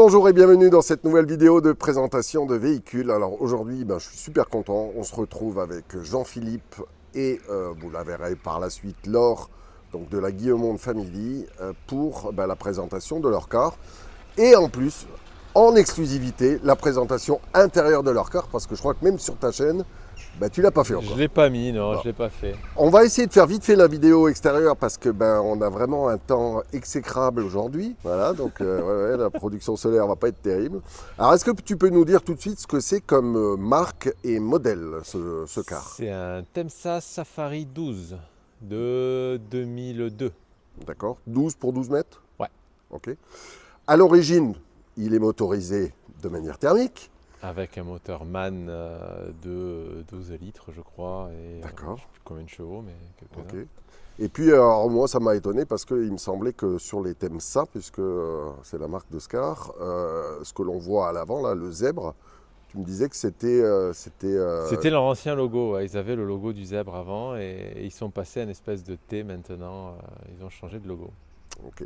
bonjour et bienvenue dans cette nouvelle vidéo de présentation de véhicules. Alors aujourd'hui, je suis super content. On se retrouve avec Jean-Philippe et vous la verrez par la suite, Laure, donc de la Guillemonde Family, pour la présentation de leur car. Et en plus, en exclusivité, la présentation intérieure de leur car, parce que je crois que même sur ta chaîne, tu l'as pas fait encore. Je l'ai pas mis, non, Alors, je l'ai pas fait. on va essayer de faire vite fait la vidéo extérieure parce que on a vraiment un temps exécrable aujourd'hui. Voilà, donc la production solaire va pas être terrible. Alors est-ce que tu peux nous dire tout de suite ce que c'est comme marque et modèle ce car? C'est un Temsa Safari 12 de 2002. D'accord, 12 pour 12 mètres? Ouais. Ok. À l'origine, il est motorisé de manière thermique. Avec un moteur MAN de 12 litres, je crois. D'accord. Je sais plus combien de chevaux, mais quelques-uns. Ok. Et puis, alors, moi, ça m'a étonné parce qu'il me semblait que sur les Temsa, puisque c'est la marque de ce car, ce que l'on voit à l'avant, là, le zèbre, tu me disais que c'était... C'était leur ancien logo. Ouais. Ils avaient le logo du zèbre avant et ils sont passés à une espèce de T maintenant. Ils ont changé de logo. Ok.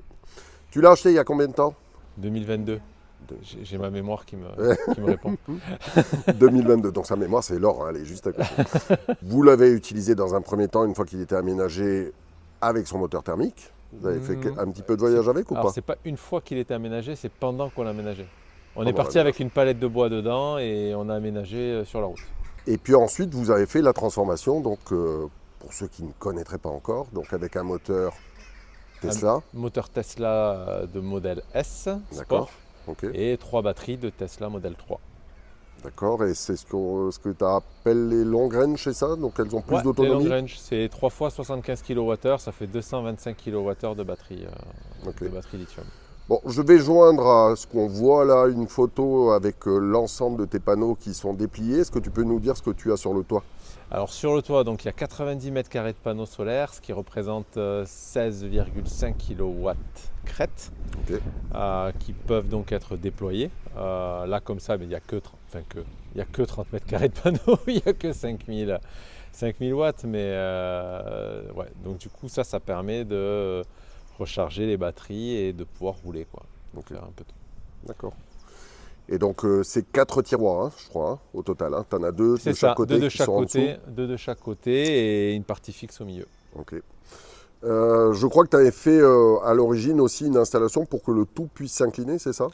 Tu l'as acheté il y a combien de temps? 2022. J'ai ma mémoire qui me répond. 2022, donc sa mémoire c'est Laure, hein, elle est juste à côté. Vous l'avez utilisé dans un premier temps, une fois qu'il était aménagé avec son moteur thermique. Vous avez fait un petit peu de voyage avec ou Alors pas? c'est pas une fois qu'il était aménagé, c'est pendant qu'on l'a aménagé. On Pendant est parti avec une palette de bois dedans et on a aménagé sur la route. Et puis ensuite, vous avez fait la transformation, donc pour ceux qui ne connaîtraient pas encore, donc avec un moteur Tesla. Un moteur Tesla de modèle S, D'accord. Sport, Ok. et 3 batteries de Tesla modèle 3. D'accord. Et c'est ce que tu appelles les long range, c'est ça? Donc elles ont plus Ouais, les d'autonomie? long range, c'est 3 fois 75 kWh, ça fait 225 kWh de batterie, Ok. de batterie lithium. Bon, je vais joindre à ce qu'on voit là une photo avec l'ensemble de tes panneaux qui sont dépliés. Est-ce que tu peux nous dire ce que tu as sur le toit? Alors sur le toit, donc, il y a 90 mètres carrés de panneaux solaires, ce qui représente 16,5 kW crête, Ok. qui peuvent donc être déployés. Là comme ça, mais il n'y a que 30 mètres carrés de panneaux, il n'y a que 5000 watts, mais ouais, donc du coup ça permet de recharger les batteries et de pouvoir rouler, quoi. Donc faire un peu tout. D'accord. Et donc c'est 4 tiroirs, hein, je crois, hein, au total. Hein. Tu en as 2 de C'est chaque ça, côté deux de qui chaque sont en dessous. côté, deux de chaque côté et une partie fixe au milieu. Ok. Je crois que tu avais fait à l'origine aussi une installation pour que le tout puisse s'incliner, c'est ça?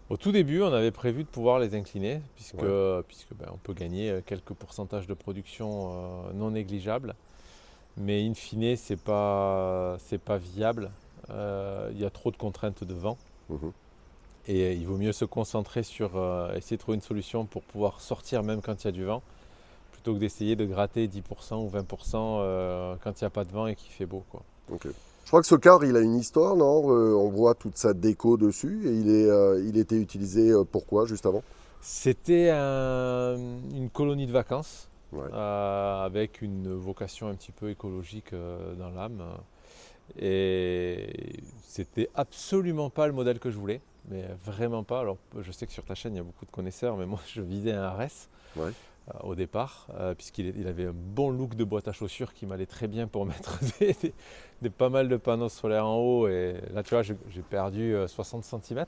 Au tout début, on avait prévu de pouvoir les incliner, puisque Ouais. on peut gagner quelques pourcentages de production non négligeables. Mais in fine, c'est pas viable. Il y a trop de contraintes de vent. Mhm. Et il vaut mieux se concentrer sur essayer de trouver une solution pour pouvoir sortir même quand il y a du vent, plutôt que d'essayer de gratter 10% ou 20% quand il n'y a pas de vent et qu'il fait beau, quoi. Ok. Je crois que ce car, il a une histoire, non? On voit toute sa déco dessus et il était utilisé pourquoi juste avant? C'était une colonie de vacances Ouais. avec une vocation un petit peu écologique dans l'âme. Et c'était absolument pas le modèle que je voulais, mais vraiment pas. Alors je sais que sur ta chaîne il y a beaucoup de connaisseurs, mais moi je visais un RS Ouais. au départ, puisqu'il avait un bon look de boîte à chaussures qui m'allait très bien pour mettre pas mal de panneaux solaires en haut. Et là tu vois, j'ai perdu 60 cm.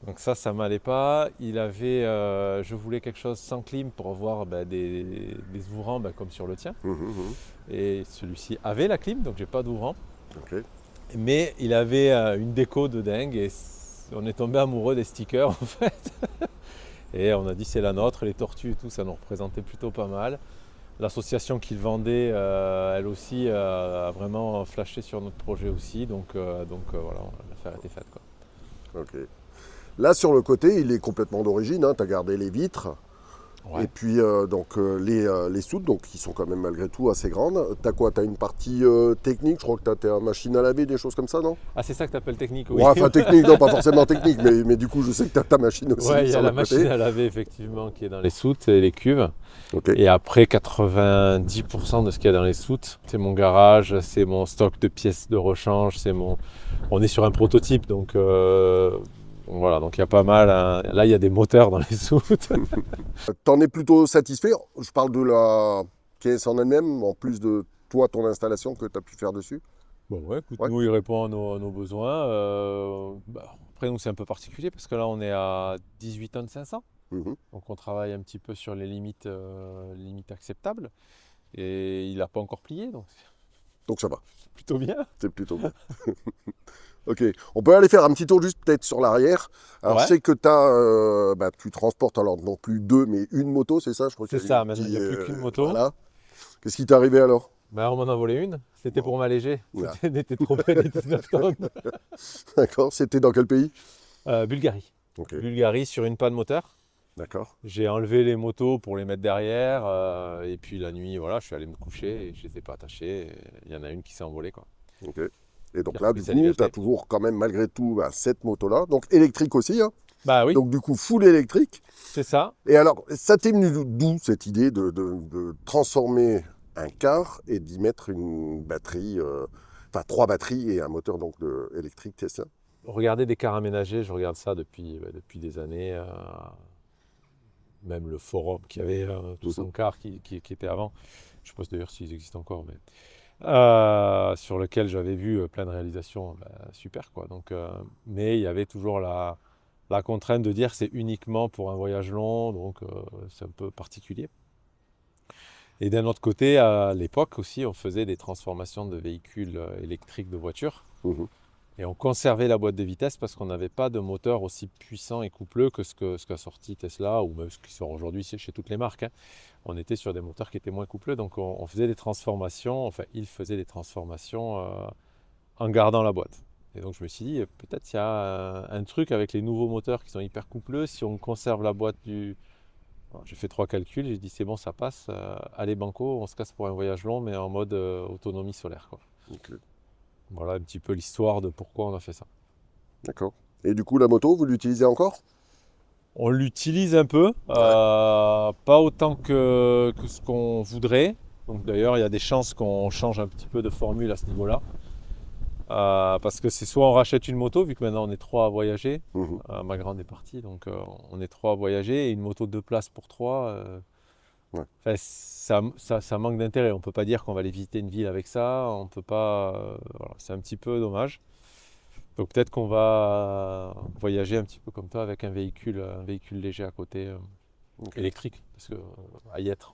Donc ça m'allait pas. Je voulais quelque chose sans clim pour avoir des ouvrants comme sur le tien. Mhm. Et celui-ci avait la clim, donc j'ai pas d'ouvrant. Ok. Mais il avait une déco de dingue et on est tombé amoureux des stickers en fait. Et on a dit c'est la nôtre, les tortues et tout, ça nous représentait plutôt pas mal. L'association qui le vendait, elle aussi, a vraiment flashé sur notre projet aussi. Donc voilà, l'affaire était faite, quoi. Ok. Là, sur le côté, il est complètement d'origine. Hein, tu as gardé les vitres. Ouais. Et puis, les soutes, donc, qui sont quand même malgré tout assez grandes. Tu as quoi? Tu as une partie technique. Je crois que tu as ta machine à laver, des choses comme ça, non? Ah, c'est ça que tu appelles technique, oui. Ouais, enfin, technique, non, pas forcément technique. Mais du coup, je sais que tu as ta machine aussi. Ouais, il y sur a le la côté. machine à laver effectivement qui est dans les soutes et les cuves. Ok. Et après 90% de ce qu'il y a dans les soutes, c'est mon garage, c'est mon stock de pièces de rechange, on est sur un prototype, donc voilà, donc il y a pas mal, hein. Là il y a des moteurs dans les soutes. T'en es plutôt satisfait? Je parle de la caisse en elle-même, en plus de toi, ton installation que tu as pu faire dessus. Bon, ouais, écoute, Ouais. nous, il répond à nos besoins. Après, nous, c'est un peu particulier parce que là, on est à 18 tonnes 500. Mhm. Donc, on travaille un petit peu sur les limites acceptables. Et il n'a pas encore plié, donc Donc ça va, c'est plutôt bien. c'est plutôt bien. Ok, on peut aller faire un petit tour juste peut-être sur l'arrière. Alors je Ouais, sais que tu transportes alors non plus deux, mais une moto, c'est ça? Je crois c'est qu'il y a ça. une Maintenant, il petite... n'y a plus qu'une moto. voilà. Qu'est-ce qui t'est arrivé alors? Ben, on m'en a volé une. C'était Bon, pour m'alléger. voilà. C'était n'était trop près des 19 tonnes. D'accord, c'était dans quel pays? Bulgarie. Ok, Bulgarie sur une panne moteur. d'accord. J'ai enlevé les motos pour les mettre derrière. Et puis la nuit, voilà, je suis allé me coucher et je les ai pas attachées. Et il y en a une qui s'est envolée, quoi. Ok. Et Qui donc a là, repris du sa coup, tu as liberté. toujours quand même malgré tout cette moto-là, donc électrique aussi, hein. Bah oui, Donc du coup, full électrique. c'est ça. Et alors, ça t'est venu d'où cette idée de transformer un car et d'y mettre une batterie, enfin trois batteries et un moteur donc électrique Tesla? Regarder des cars aménagés, je regarde ça depuis des années. Même le forum qui avait tout Mhm. son car qui était avant. Je ne sais pas d'ailleurs s'ils existent encore, mais sur lequel j'avais vu plein de réalisations super quoi. Donc, mais il y avait toujours la contrainte de dire que c'est uniquement pour un voyage long, donc c'est un peu particulier. Et d'un autre côté, à l'époque aussi, on faisait des transformations de véhicules électriques de voitures. Mhm. Et on conservait la boîte de vitesse parce qu'on n'avait pas de moteur aussi puissant et coupleux que ce qu'a sorti Tesla ou même ce qui sort aujourd'hui chez toutes les marques, hein. On était sur des moteurs qui étaient moins coupleux, donc on faisait des transformations, enfin il faisait des transformations en gardant la boîte. Et donc je me suis dit, peut-être il y a un truc avec les nouveaux moteurs qui sont hyper coupleux, si on conserve la boîte du... Alors, j'ai fait 3 calculs, j'ai dit c'est bon, ça passe, allez banco, on se casse pour un voyage long, mais en mode autonomie solaire, quoi. Ok, Voilà un petit peu l'histoire de pourquoi on a fait ça. d'accord. Et du coup, la moto, vous l'utilisez encore? On l'utilise un peu, Ouais. pas autant que ce qu'on voudrait. Donc d'ailleurs, il y a des chances qu'on change un petit peu de formule à ce niveau-là. Parce que c'est soit on rachète une moto, vu que maintenant on est trois à voyager. Mhm. Ma grande est partie, donc on est trois à voyager. Et une moto de 2 places pour trois, Ouais. enfin, ça manque d'intérêt. On ne peut pas dire qu'on va aller visiter une ville avec ça. On peut pas. Voilà, c'est un petit peu dommage. Donc peut-être qu'on va voyager un petit peu comme toi avec un véhicule léger à côté, Ok. électrique, parce que à y être,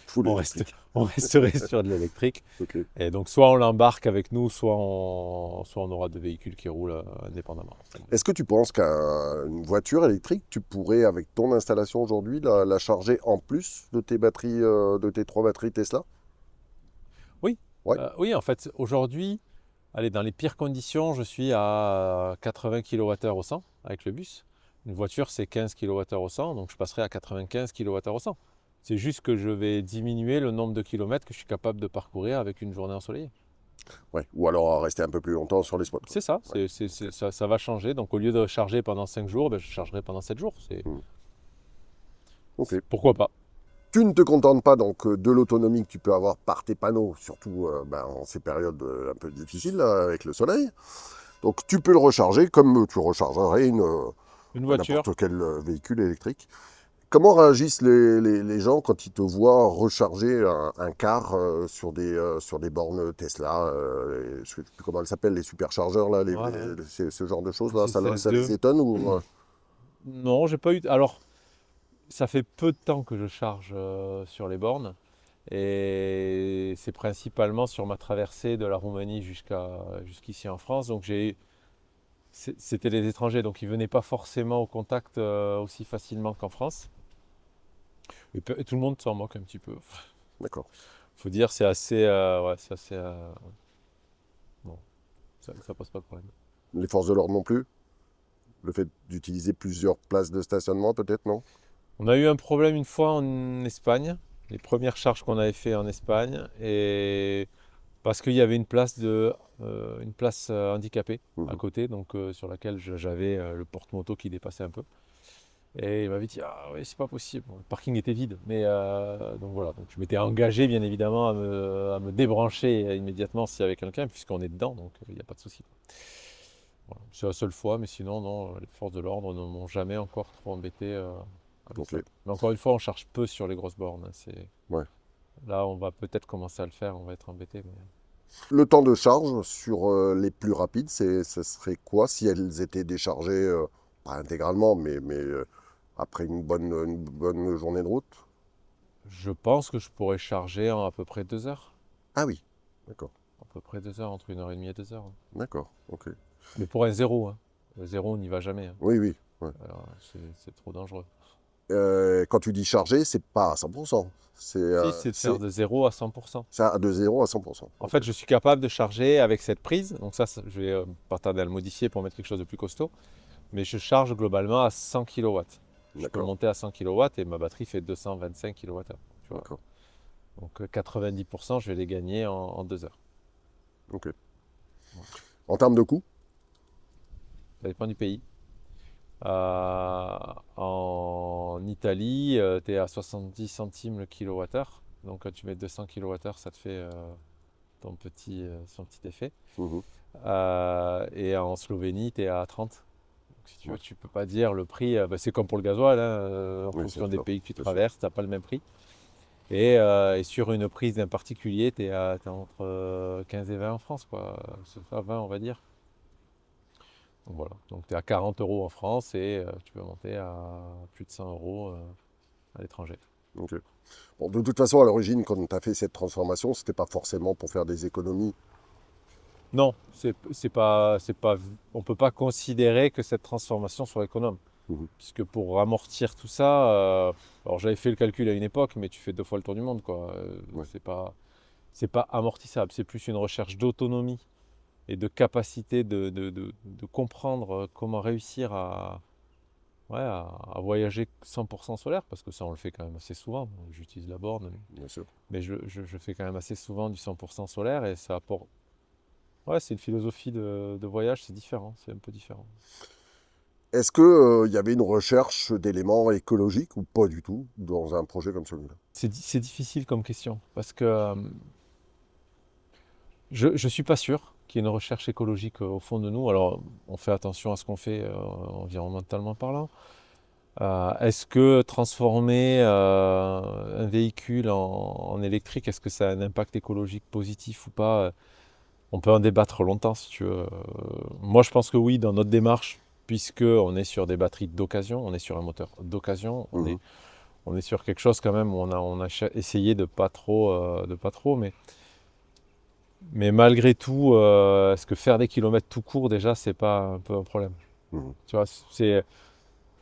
Full on, électrique. on resterait sur de l'électrique. Ok. Et donc soit on l'embarque avec nous, soit on aura deux véhicules qui roulent indépendamment. Est-ce que tu penses qu'une voiture électrique, tu pourrais, avec ton installation aujourd'hui, la charger en plus de tes batteries, de tes trois batteries Tesla? Oui, Ouais. oui, en fait, aujourd'hui, allez, dans les pires conditions, je suis à 80 kWh au 100 avec le bus. Une voiture, c'est 15 kWh au 100, donc je passerai à 95 kWh au 100. C'est juste que je vais diminuer le nombre de kilomètres que je suis capable de parcourir avec une journée ensoleillée. Ouais. Ou alors rester un peu plus longtemps sur les spots, quoi. C'est ça, Ouais. ça va changer. Donc au lieu de charger pendant 5 jours, ben, je chargerai pendant 7 jours. Hmm. Ok. Pourquoi pas? Tu ne te contentes pas donc de l'autonomie que tu peux avoir par tes panneaux, surtout en ces périodes un peu difficiles là, avec le soleil. Donc tu peux le recharger comme tu rechargerais Une voiture. n'importe quel véhicule électrique. Comment réagissent les gens quand ils te voient recharger un car sur des bornes Tesla, je ne sais plus comment elles s'appellent, les superchargeurs, là, Ouais, ouais. ce genre de choses, là, C'est ça les CS2. étonne ou... Non, j'ai pas eu. Alors, ça fait peu de temps que je charge sur les bornes. Et c'est principalement sur ma traversée de la Roumanie jusqu'ici en France. Donc c'était les étrangers, donc ils ne venaient pas forcément au contact aussi facilement qu'en France. Et tout le monde s'en moque un petit peu. D'accord. Faut dire, c'est assez, ouais, c'est assez, bon, ça pose pas de problème. Les forces de l'ordre non plus? Le fait d'utiliser plusieurs places de stationnement, peut-être, non? On a eu un problème une fois en Espagne, les premières charges qu'on avait fait en Espagne, et parce qu'il y avait une place handicapée à Mhm. côté, donc sur laquelle j'avais le porte-moto qui dépassait un peu. Et il m'avait dit, ah oui, c'est pas possible. Bon, le parking était vide, mais donc voilà. Donc je m'étais engagé bien évidemment à me débrancher immédiatement s'il y avait quelqu'un, puisqu'on est dedans, donc il n'y a pas de souci. Voilà. C'est la seule fois, mais sinon, non, les forces de l'ordre ne m'ont jamais encore trop embêté avec Ok. ça. Mais encore une fois, on charge peu sur les grosses bornes, hein. Ouais. Là, on va peut-être commencer à le faire, on va être embêté. Mais... Le temps de charge sur les plus rapides, ce serait quoi si elles étaient déchargées, pas intégralement, mais après une bonne journée de route? Je pense que je pourrais charger en à peu près 2 heures. Ah oui, d'accord, À peu près 2 heures, entre 1 heure et demie et 2 heures. d'accord, ok. Mais pour un zéro, hein. Le zéro, on n'y va jamais, hein. Oui, oui. Ouais. Alors, c'est trop dangereux. Quand tu dis charger, c'est pas à 100%. Si, c'est de faire de 0 à 100%. Ça de 0 à 100%. En fait, je suis capable de charger avec cette prise. Donc je vais pas tarder à le modifier pour mettre quelque chose de plus costaud. Mais je charge globalement à 100 kW. Je peux D'accord, monter à 100 kW et ma batterie fait 225 kWh. Tu vois. d'accord, Donc 90%, je vais les gagner en 2 heures. ok. En termes de coût? Ça dépend du pays. En Italie, tu es à 70 centimes le kilowattheure. Donc quand tu mets 200 kWh, ça te fait son petit effet. Mhm. Et en Slovénie, tu es à 30. Donc, si tu veux, Ouais. tu peux pas dire le prix. C'est comme pour le gasoil, hein, en Oui, fonction c'est des sûr, pays que tu c'est sûr. traverses, tu n'as pas le même prix. Et sur une prise d'un particulier, tu es entre 15 et 20 en France, quoi. C'est ça, 20, on va dire. Donc voilà. Donc tu es à 40 euros en France et tu peux monter à plus de 100 euros à l'étranger. Ok. Bon, de toute façon, à l'origine, quand tu as fait cette transformation, c'était pas forcément pour faire des économies. Non, on ne peut pas considérer que cette transformation soit économe. Mhm. Puisque pour amortir tout ça, alors j'avais fait le calcul à une époque, mais tu fais 2 fois le tour du monde, quoi. Ouais. C'est pas amortissable, c'est plus une recherche d'autonomie et de capacité de comprendre comment réussir à voyager 100% solaire, parce que ça on le fait quand même assez souvent. J'utilise la borne, Bien sûr. mais je fais quand même assez souvent du 100% solaire et ça apporte. Ouais, c'est une philosophie de voyage, c'est différent, c'est un peu différent. Est-ce qu'il y avait une recherche d'éléments écologiques ou pas du tout dans un projet comme celui-là? C'est difficile comme question, parce que je ne suis pas sûr qu'il y ait une recherche écologique au fond de nous. Alors, on fait attention à ce qu'on fait environnementalement parlant. Est-ce que transformer un véhicule en électrique, est-ce que ça a un impact écologique positif ou pas? On peut en débattre longtemps si tu veux. Moi, je pense que oui, dans notre démarche, puisque on est sur des batteries d'occasion, on est sur un moteur d'occasion, Mhm. on est sur quelque chose quand même où on a essayé de pas trop, mais malgré tout, est-ce que faire des kilomètres tout court déjà, c'est pas un peu un problème? Mhm. Tu vois,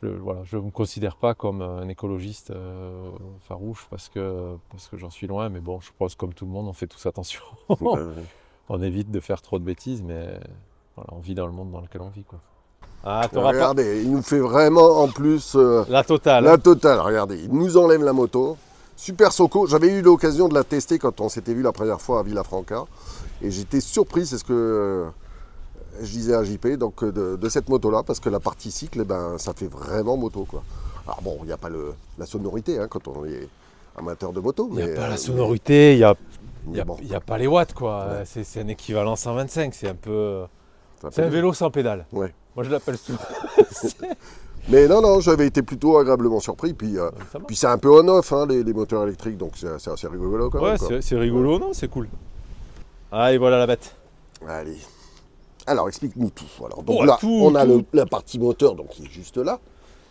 voilà, je ne me considère pas comme un écologiste farouche parce que j'en suis loin, mais bon, je pense comme tout le monde, on fait tous attention. Euh, On évite de faire trop de bêtises, mais voilà, on vit dans le monde dans lequel on vit, quoi. Ah, t'auras pas regardez, il nous fait vraiment en plus la totale. la totale. Regardez, il nous enlève la moto. Super Soco. J'avais eu l'occasion de la tester quand on s'était vu la première fois à Villafranca. Et j'étais surpris, c'est ce que je disais à JP, donc de cette moto-là, parce que la partie cycle, eh ben, ça fait vraiment moto, quoi. Alors bon, il n'y a pas la sonorité hein, quand on est amateur de moto. Il n'y a mais, pas la sonorité, il n'y a, mais bon, y a pas les watts, quoi. Ouais. C'est un équivalent 125, c'est un peu... ça C'est un fait- vélo sans pédale. Ouais. Moi, je l'appelle souvent. Mais non, j'avais été plutôt agréablement surpris. Puis, Ça marche. puis c'est un peu on-off, hein, les moteurs électriques, donc c'est assez rigolo quand Ouais, même. Quoi. c'est rigolo, non? C'est cool. Ah, et voilà la bête. Allez. Alors, explique-nous tout. Alors, donc Oh, là, tout, on a tout. la partie moteur, donc qui est juste là.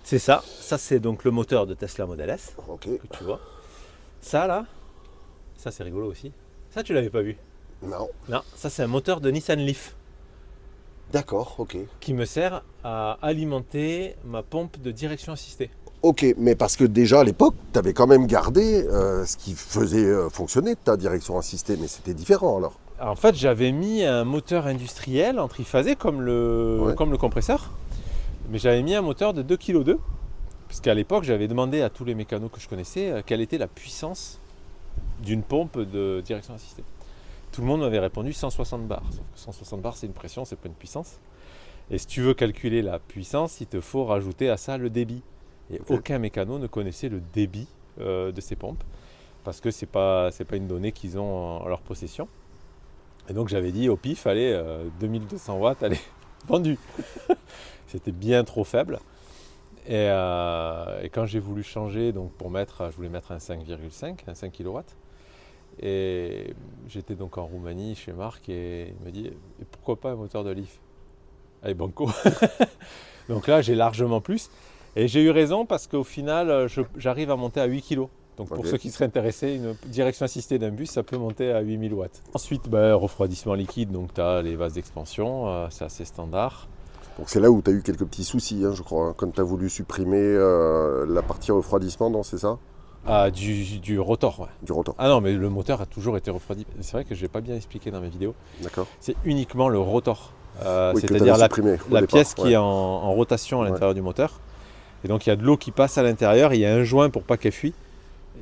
C'est ça. Ça, c'est donc le moteur de Tesla Model S Ok. que tu vois. Ça, là, ça, c'est rigolo aussi. Ça, tu l'avais pas vu. Non. Non, ça, c'est un moteur de Nissan Leaf D'accord, ok. Qui me sert à alimenter ma pompe de direction assistée. Ok, mais parce que déjà à l'époque, tu avais quand même gardé ce qui faisait fonctionner ta direction assistée, mais c'était différent alors. En fait, j'avais mis un moteur industriel en triphasé comme Ouais. le compresseur, mais j'avais mis un moteur de 2,2 kg, puisqu'à l'époque, j'avais demandé à tous les mécanos que je connaissais quelle était la puissance d'une pompe de direction assistée. Tout le monde m'avait répondu 160 bars. Sauf que 160 bars, c'est une pression, c'est pas une puissance. Et si tu veux calculer la puissance, il te faut rajouter à ça le débit. Et Ok. aucun mécano ne connaissait le débit de ces pompes, parce que c'est pas une donnée qu'ils ont en leur possession. Et donc j'avais dit au pif, allez, 2200 watts, allez, vendu. C'était bien trop faible. Et quand j'ai voulu changer, donc je voulais mettre un 5,5, un 5 kW, Et j'étais donc en Roumanie chez Marc et il m'a dit et pourquoi pas un moteur de Leaf? Allez, banco. Donc là, j'ai largement plus. Et j'ai eu raison parce qu'au final, j'arrive à monter à 8 kg. Donc pour ceux qui seraient intéressés, une direction assistée d'un bus, ça peut monter à 8000 watts. Ensuite, refroidissement liquide, donc tu as les vases d'expansion, c'est assez standard. Donc c'est là où tu as eu quelques petits soucis, hein, je crois, quand tu as voulu supprimer la partie refroidissement, non, c'est ça? Du rotor, ouais. Du rotor. Ah non, mais le moteur a toujours été refroidi. C'est vrai que je n'ai pas bien expliqué dans mes vidéos. D'accord. C'est uniquement le rotor. Oui, c'est-à-dire la pièce qui ouais. est en rotation à l'intérieur du moteur. Et donc il y a de l'eau qui passe à l'intérieur, il y a un joint pour pas qu'elle fuit.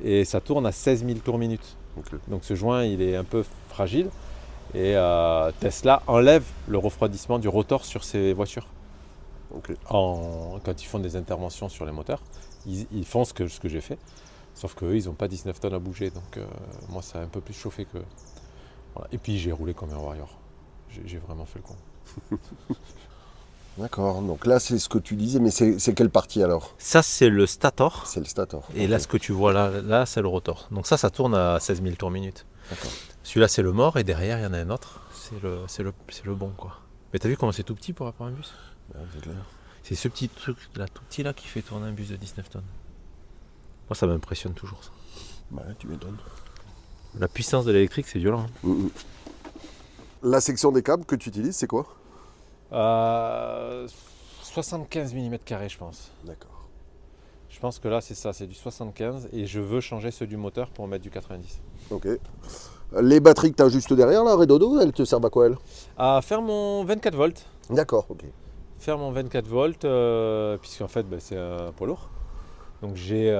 Et ça tourne à 16 000 tours minute. Okay. Donc ce joint, il est un peu fragile. Et Tesla enlève le refroidissement du rotor sur ses voitures. Okay. Quand ils font des interventions sur les moteurs, ils font ce que j'ai fait. Sauf qu'eux, ils n'ont pas 19 tonnes à bouger. Donc moi, ça a un peu plus chauffé que... Voilà. Et puis j'ai roulé comme un warrior. J'ai vraiment fait le con. D'accord, donc là c'est ce que tu disais, mais c'est quelle partie alors? Ça, c'est le stator. C'est le stator. Et okay. Là, ce que tu vois là c'est le rotor. Donc ça tourne à 16 000 tours minute. D'accord. Celui-là, c'est le mort, et derrière, il y en a un autre. C'est le bon, quoi. Mais t'as vu comment c'est tout petit pour avoir un bus? C'est clair. C'est ce petit truc là, tout petit là, qui fait tourner un bus de 19 tonnes. Moi, ça m'impressionne toujours, ça. Bah, tu m'étonnes. La puissance de l'électrique, c'est violent. Hein. La section des câbles que tu utilises, c'est quoi? 75 mm carrés, je pense. D'accord. Je pense que là, c'est ça, c'est du 75 et je veux changer ceux du moteur pour mettre du 90. Ok. Les batteries que tu as juste derrière, là, Redodo, elles te servent à quoi, elles? À faire mon 24 volts. D'accord, ok. Faire mon 24 volts, puisqu'en fait, c'est un poids lourd. Donc j'ai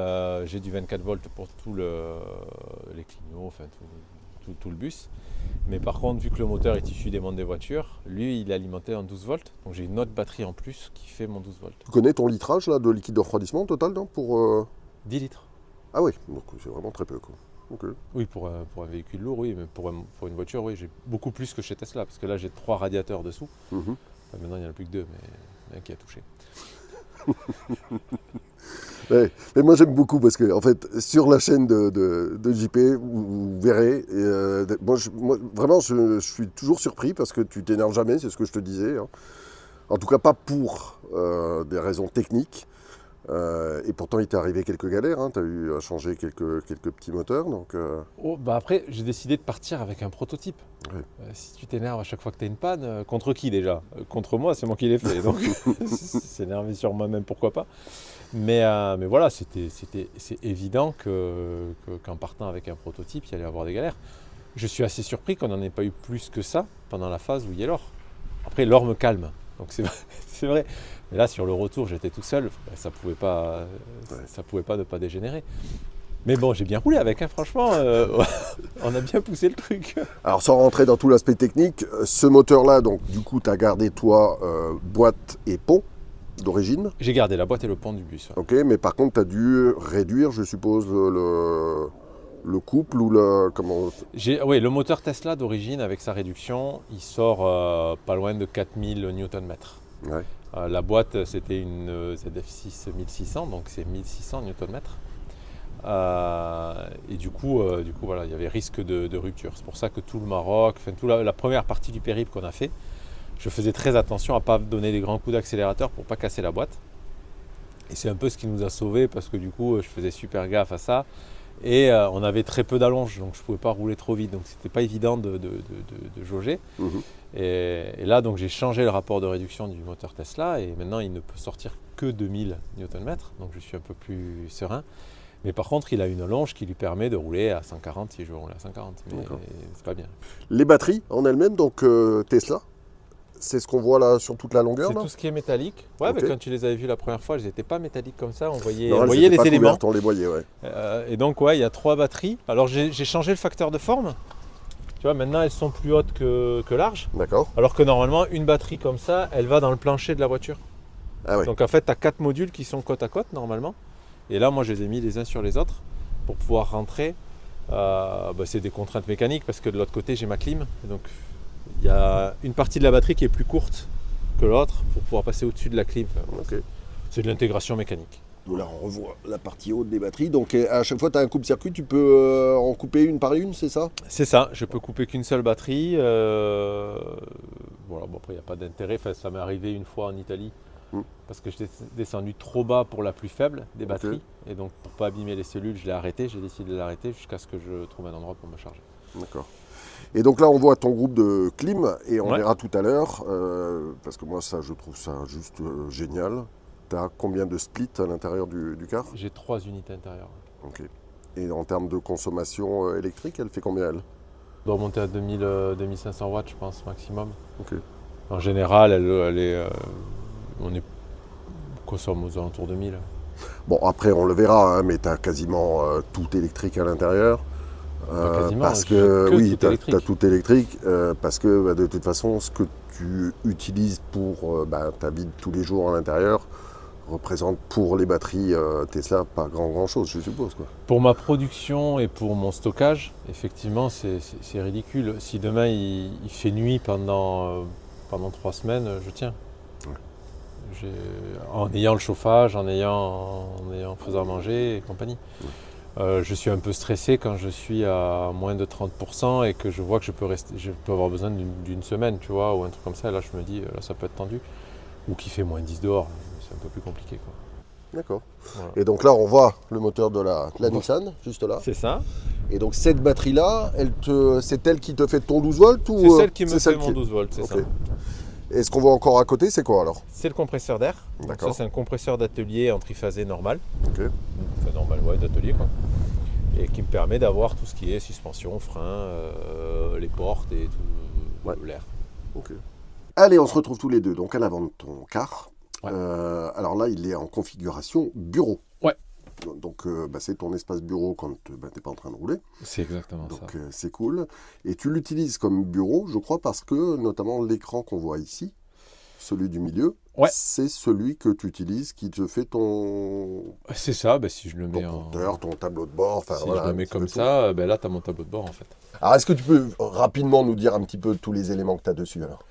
du 24 volts pour tous les clignots, enfin tout le bus. Mais par contre, vu que le moteur est issu des montres des voitures, lui, il est alimenté en 12 volts. Donc j'ai une autre batterie en plus qui fait mon 12 volts. Tu connais ton litrage là, de liquide de refroidissement total, non, pour 10 litres. Ah oui, donc c'est vraiment très peu, quoi. Okay. Oui, pour un véhicule lourd, oui, mais pour une voiture, oui, j'ai beaucoup plus que chez Tesla. Parce que là, j'ai 3 radiateurs dessous. Enfin, maintenant, il n'y en a plus que 2, mais un qui a touché. Ouais, mais moi j'aime beaucoup parce que en fait sur la chaîne de JP vous verrez moi vraiment je suis toujours surpris parce que tu t'énerves jamais, c'est ce que je te disais, hein. En tout cas pas pour des raisons techniques, et pourtant il t'est arrivé quelques galères, hein. Tu as eu à changer quelques petits moteurs donc après j'ai décidé de partir avec un prototype. Ouais. Si tu t'énerves à chaque fois que tu as une panne, contre qui déjà? Contre moi, c'est moi qui l'ai fait, donc s'énerver sur moi-même, pourquoi pas. Mais voilà, c'est évident qu'en partant avec un prototype, il y allait avoir des galères. Je suis assez surpris qu'on n'en ait pas eu plus que ça pendant la phase où il y a l'or. Après, l'or me calme, donc c'est vrai. Mais là, sur le retour, j'étais tout seul, ça pouvait pas ne pas dégénérer. Mais bon, j'ai bien roulé avec, hein, franchement, on a bien poussé le truc. Alors sans rentrer dans tout l'aspect technique, ce moteur-là, donc du coup, tu as gardé toi boîte et pont d'origine. J'ai gardé la boîte et le pont du bus. Ouais. Ok, mais par contre, tu as dû réduire, je suppose, le couple ou le... Comment... Oui, le moteur Tesla d'origine, avec sa réduction, il sort pas loin de 4000 Nm. Ouais. La boîte, c'était une ZF6 1600, donc c'est 1600 Nm. Et du coup, voilà, il y avait risque de rupture. C'est pour ça que tout le Maroc, toute la première partie du périple qu'on a fait, je faisais très attention à ne pas donner des grands coups d'accélérateur pour ne pas casser la boîte. Et c'est un peu ce qui nous a sauvés parce que du coup, je faisais super gaffe à ça. Et on avait très peu d'allonge, donc je ne pouvais pas rouler trop vite. Donc c'était pas évident de jauger. Et là, donc j'ai changé le rapport de réduction du moteur Tesla et maintenant il ne peut sortir que 2000 Nm. Donc je suis un peu plus serein. Mais par contre, il a une allonge qui lui permet de rouler à 140 si je veux rouler à 140. Mais c'est pas bien. Les batteries en elles-mêmes, donc Tesla, c'est ce qu'on voit là sur toute la longueur. C'est tout ce qui est métallique. Ouais, okay. Mais quand tu les avais vus la première fois, elles n'étaient pas métalliques comme ça. On voyait les éléments. Couvertes, on les voyait, ouais. Et donc, ouais, il y a 3 batteries. Alors, j'ai changé le facteur de forme. Tu vois, maintenant, elles sont plus hautes que larges. D'accord. Alors que normalement, une batterie comme ça, elle va dans le plancher de la voiture. Ah ouais. Donc, en fait, tu as 4 modules qui sont côte à côte, normalement. Et là, moi, je les ai mis les uns sur les autres pour pouvoir rentrer. C'est des contraintes mécaniques parce que de l'autre côté, j'ai ma clim. Donc, il y a une partie de la batterie qui est plus courte que l'autre pour pouvoir passer au-dessus de la clim. Enfin, okay. C'est de l'intégration mécanique. Donc là, on revoit la partie haute des batteries. Donc à chaque fois, tu as un coupe-circuit, tu peux en couper une par une, c'est ça? C'est ça, je peux couper qu'une seule batterie. Voilà, bon, après, il n'y a pas d'intérêt. Enfin, ça m'est arrivé une fois en Italie parce que j'étais descendu trop bas pour la plus faible des batteries. Et donc, pour ne pas abîmer les cellules, je l'ai arrêté. J'ai décidé de l'arrêter jusqu'à ce que je trouve un endroit pour me charger. D'accord. Et donc là, on voit ton groupe de clim et on Ouais. verra tout à l'heure, parce que moi, ça, je trouve ça juste génial. Tu as combien de splits à l'intérieur du car? J'ai 3 unités intérieures. Ok. Et en termes de consommation électrique, elle fait combien elle? On doit monter à 2500 watts, je pense, maximum. Ok. En général, on consomme aux alentours de 1000. Bon, après, on le verra, hein, mais tu as quasiment tout électrique à l'intérieur. Pas quasiment, Parce j'ai que, que oui, tout tu as électrique. tout électrique, parce que bah, de toute façon, ce que tu utilises pour ta vie de tous les jours à l'intérieur représente pour les batteries Tesla pas grand chose, je suppose, quoi. Pour ma production et pour mon stockage, effectivement, c'est ridicule. Si demain il fait nuit pendant 3 semaines, je tiens. Ouais. En ayant le chauffage, en faisant à manger et compagnie. Je suis un peu stressé quand je suis à moins de 30% et que je vois que je peux avoir besoin d'une semaine, tu vois, ou un truc comme ça. Et là, je me dis, là, ça peut être tendu. Ou qu'il fait moins 10 dehors, c'est un peu plus compliqué, quoi. D'accord. Voilà. Et donc là, on voit le moteur de la Nissan, juste là. C'est ça. Et donc cette batterie-là, c'est elle qui te fait ton 12 volts ou C'est celle qui me c'est fait celle mon 12 volts, c'est Ok. ça. Et ce qu'on voit encore à côté, c'est quoi alors? C'est le compresseur d'air. Donc D'accord. ça, c'est un compresseur d'atelier en triphasé normal. Ok. Enfin, normal, ouais, d'atelier, quoi. Et qui me permet d'avoir tout ce qui est suspension, frein, les portes et tout, Ouais. l'air. Ok. Allez, on se retrouve tous les deux donc à l'avant de ton car. Ouais. Alors là, il est en configuration bureau. Ouais. Donc c'est ton espace bureau quand tu n'es pas en train de rouler. C'est exactement ça. Donc c'est cool. Et tu l'utilises comme bureau, je crois, parce que notamment l'écran qu'on voit ici, celui du milieu, Ouais. c'est celui que tu utilises qui te fait ton C'est ça, si je le mets en... compteur, ton tableau de bord. Enfin, Si voilà, je le mets un petit comme peu tout. ça, là, tu as mon tableau de bord, en fait. Alors, est-ce que tu peux rapidement nous dire un petit peu tous les éléments que tu as dessus alors?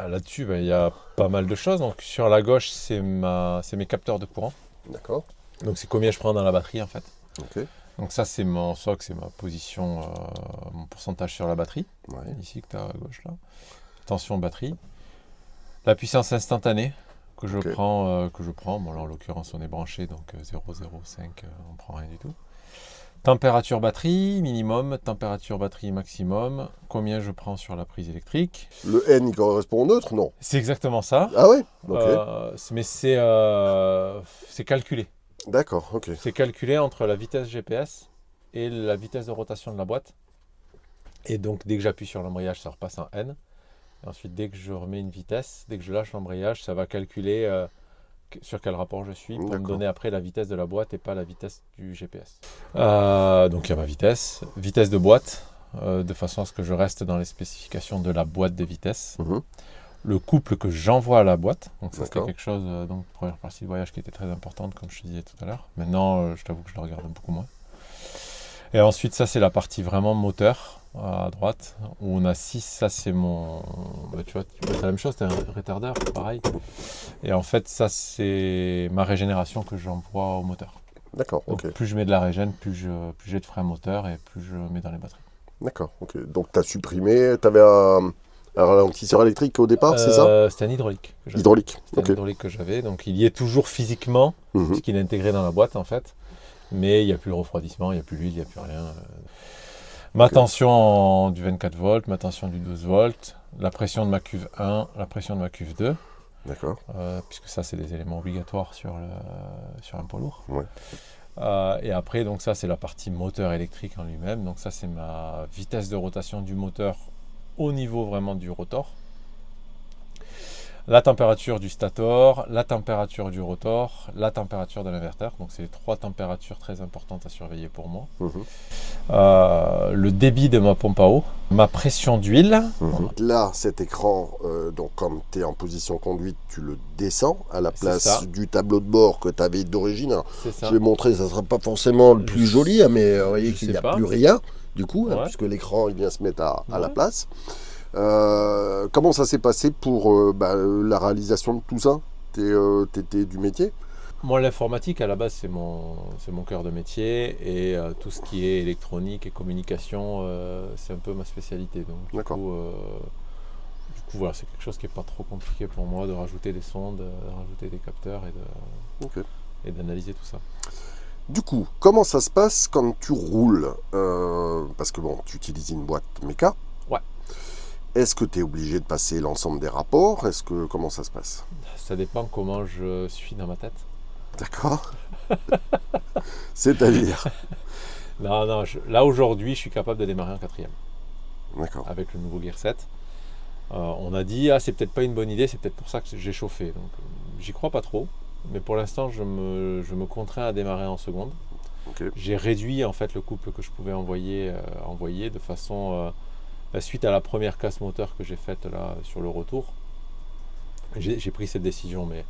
Là-dessus, il y a pas mal de choses. Donc, sur la gauche, c'est mes capteurs de courant. D'accord. Donc, c'est combien je prends dans la batterie, en fait. Ok. Donc, ça, c'est mon socle, c'est ma position, mon pourcentage sur la batterie. Ouais. Ici, que tu as à gauche, là. Tension batterie. La puissance instantanée que je prends. Bon, là, en l'occurrence, on est branché, donc 0,05, on ne prend rien du tout. Température batterie minimum, température batterie maximum. Combien je prends sur la prise électrique? Le N, il correspond au neutre, non? C'est exactement ça. Ah ouais? Ok. Mais c'est calculé. D'accord, ok. C'est calculé entre la vitesse GPS et la vitesse de rotation de la boîte. Et donc, dès que j'appuie sur l'embrayage, ça repasse en N. Et ensuite, dès que je remets une vitesse, dès que je lâche l'embrayage, ça va calculer sur quel rapport je suis pour me donner après la vitesse de la boîte et pas la vitesse du GPS. Donc, il y a ma vitesse de boîte, de façon à ce que je reste dans les spécifications de la boîte de vitesse. Le couple que j'envoie à la boîte, donc ça c'était quelque chose, donc première partie de voyage qui était très importante comme je te disais tout à l'heure. Maintenant, je t'avoue que je la regarde beaucoup moins. Et ensuite, ça c'est la partie vraiment moteur à droite, où on a 6, ça c'est mon... tu vois, c'est la même chose, c'est un retardeur, pareil. Et en fait, ça c'est ma régénération que j'envoie au moteur. D'accord, donc, ok. plus je mets de la régène, plus j'ai de frein moteur et plus je mets dans les batteries. D'accord, ok. Donc tu as supprimé, tu avais un ralentisseur électrique au départ, c'est ça? C'était un hydraulique. Hydraulique, C'était un hydraulique que j'avais, donc il y est toujours physiquement, puisqu'il est intégré dans la boîte en fait. Mais il n'y a plus le refroidissement, il n'y a plus l'huile, il n'y a plus rien. Ma tension du 24 volts, ma tension du 12 volts, la pression de ma cuve 1, la pression de ma cuve 2. D'accord. Puisque ça, c'est des éléments obligatoires sur un poids lourd. Ouais. Et après, donc ça, c'est la partie moteur électrique en lui-même. Donc ça, c'est ma vitesse de rotation du moteur au niveau vraiment du rotor. La température du stator, la température du rotor, la température de l'inverteur. Donc c'est les 3 températures très importantes à surveiller pour moi. Le débit de ma pompe à eau, ma pression d'huile. Là, cet écran, donc comme tu es en position conduite, tu le descends à la place du tableau de bord que tu avais d'origine. Je vais montrer, ça ne sera pas forcément le plus joli, mais vous voyez qu'il n'y a plus rien du coup, puisque l'écran il vient se mettre à la place. Comment ça s'est passé pour la réalisation de tout ça? T'étais du métier? Moi, l'informatique, à la base, c'est mon cœur de métier et tout ce qui est électronique et communication, c'est un peu ma spécialité. Donc, D'accord. Du coup, voilà, c'est quelque chose qui n'est pas trop compliqué pour moi de rajouter des sondes, de rajouter des capteurs Ok. et d'analyser tout ça. Du coup, comment ça se passe quand tu roules? Parce que bon, tu utilises une boîte méca. Ouais. Est-ce que tu es obligé de passer l'ensemble des rapports? Comment ça se passe? Ça dépend comment je suis dans ma tête. D'accord. C'est-à-dire? Non, non, là aujourd'hui, je suis capable de démarrer en quatrième D'accord. avec le nouveau Gear 7. On a dit, ah, c'est peut-être pas une bonne idée, c'est peut-être pour ça que j'ai chauffé. Donc, j'y crois pas trop, mais pour l'instant, je me contrains à démarrer en seconde. Ok. J'ai réduit en fait le couple que je pouvais envoyer de façon, suite à la première casse moteur que j'ai faite là sur le retour. J'ai pris cette décision, mais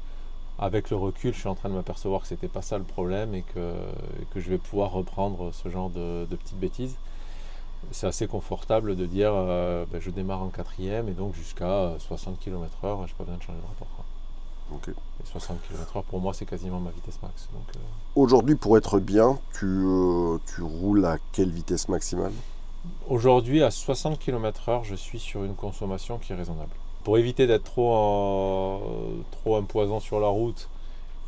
avec le recul, je suis en train de m'apercevoir que c'était pas ça le problème et que je vais pouvoir reprendre ce genre de petites bêtises. C'est assez confortable de dire je démarre en quatrième et donc jusqu'à 60 km/h, je n'ai pas besoin de changer de rapport. Ok. Et 60 km/h pour moi, c'est quasiment ma vitesse max. Donc, Aujourd'hui, pour être bien, tu roules à quelle vitesse maximale? aujourd'hui, à 60 km/h, je suis sur une consommation qui est raisonnable. Pour éviter d'être trop imposant sur la route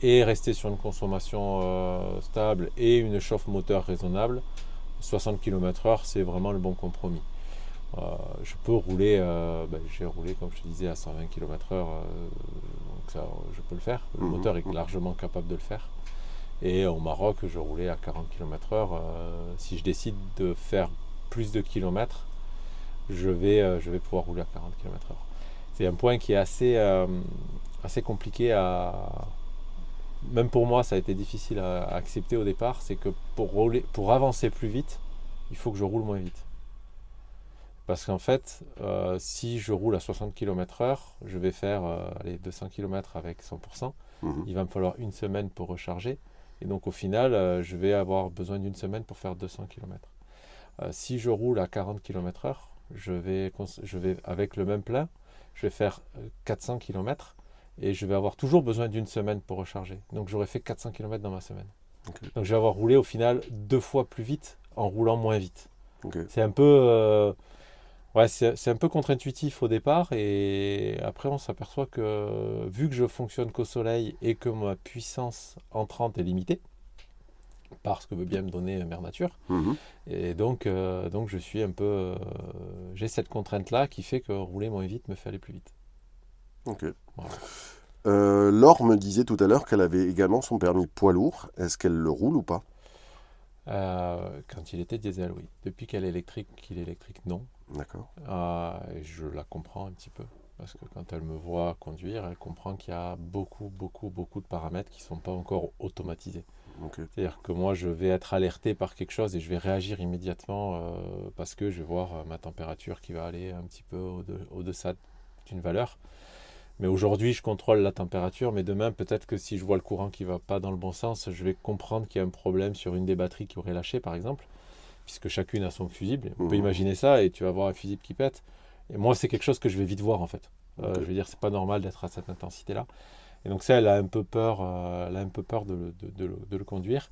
et rester sur une consommation stable et une chauffe moteur raisonnable, 60 km/h, c'est vraiment le bon compromis. Je peux rouler, j'ai roulé comme je te disais à 120 km/h, donc ça, je peux le faire. Le moteur est largement capable de le faire. Et au Maroc, je roulais à 40 km/h. Si je décide de faire plus de kilomètres, je vais pouvoir rouler à 40 km/h. C'est un point qui est assez compliqué à... Même pour moi, ça a été difficile à accepter au départ. C'est que pour avancer plus vite, il faut que je roule moins vite. Parce qu'en fait, si je roule à 60 km/h, je vais faire 200 km avec 100%. Il va me falloir une semaine pour recharger. Et donc au final, je vais avoir besoin d'une semaine pour faire 200 km. Si je roule à 40 km/h, je vais, avec le même plein, je vais faire 400 km et je vais avoir toujours besoin d'une semaine pour recharger. Donc j'aurai fait 400 km dans ma semaine. Okay. Donc je vais avoir roulé au final 2 fois plus vite en roulant moins vite. Okay. C'est un peu... c'est un peu contre-intuitif au départ et après on s'aperçoit que vu que je fonctionne qu'au soleil et que ma puissance entrante est limitée par ce que veut bien me donner Mère Nature, et donc je suis un peu... j'ai cette contrainte-là qui fait que rouler moins vite me fait aller plus vite. Ok. Voilà. Laure me disait tout à l'heure qu'elle avait également son permis poids lourd. Est-ce qu'elle le roule ou pas? Quand il était diesel, oui. Depuis qu'il est électrique, non. D'accord. Je la comprends un petit peu. Parce que quand elle me voit conduire, elle comprend qu'il y a beaucoup de paramètres qui ne sont pas encore automatisés. Okay. C'est-à-dire que moi, je vais être alerté par quelque chose et je vais réagir immédiatement parce que je vais voir ma température qui va aller un petit peu au-deçà d'une valeur. Mais aujourd'hui, je contrôle la température, mais demain, peut-être que si je vois le courant qui ne va pas dans le bon sens, je vais comprendre qu'il y a un problème sur une des batteries qui aurait lâché, par exemple, puisque chacune a son fusible. On peut imaginer ça et tu vas voir un fusible qui pète. Et moi, c'est quelque chose que je vais vite voir, en fait. Je veux dire, c'est pas normal d'être à cette intensité-là. Et donc ça, elle a un peu peur, de le conduire.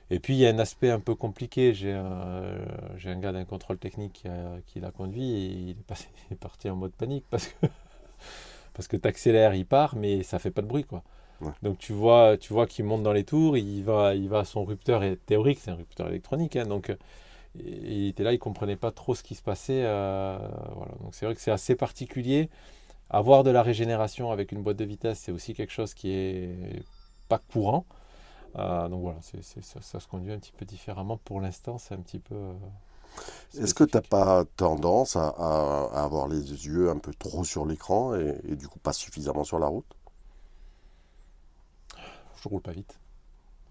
Et puis, il y a un aspect un peu compliqué. J'ai un gars d'un contrôle technique qui l'a conduit et il est parti en mode panique parce que tu accélères, il part, mais ça fait pas de bruit, quoi. Ouais. Donc tu vois qu'il monte dans les tours, il va à son rupteur théorique, c'est un rupteur électronique, hein, donc il était là, il comprenait pas trop ce qui se passait. Voilà. Donc c'est vrai que c'est assez particulier. Avoir de la régénération avec une boîte de vitesse, c'est aussi quelque chose qui est pas courant. Donc voilà, ça se conduit un petit peu différemment. Pour l'instant, c'est un petit peu... Est-ce que tu n'as pas tendance à avoir les yeux un peu trop sur l'écran et du coup pas suffisamment sur la route? Je roule pas vite.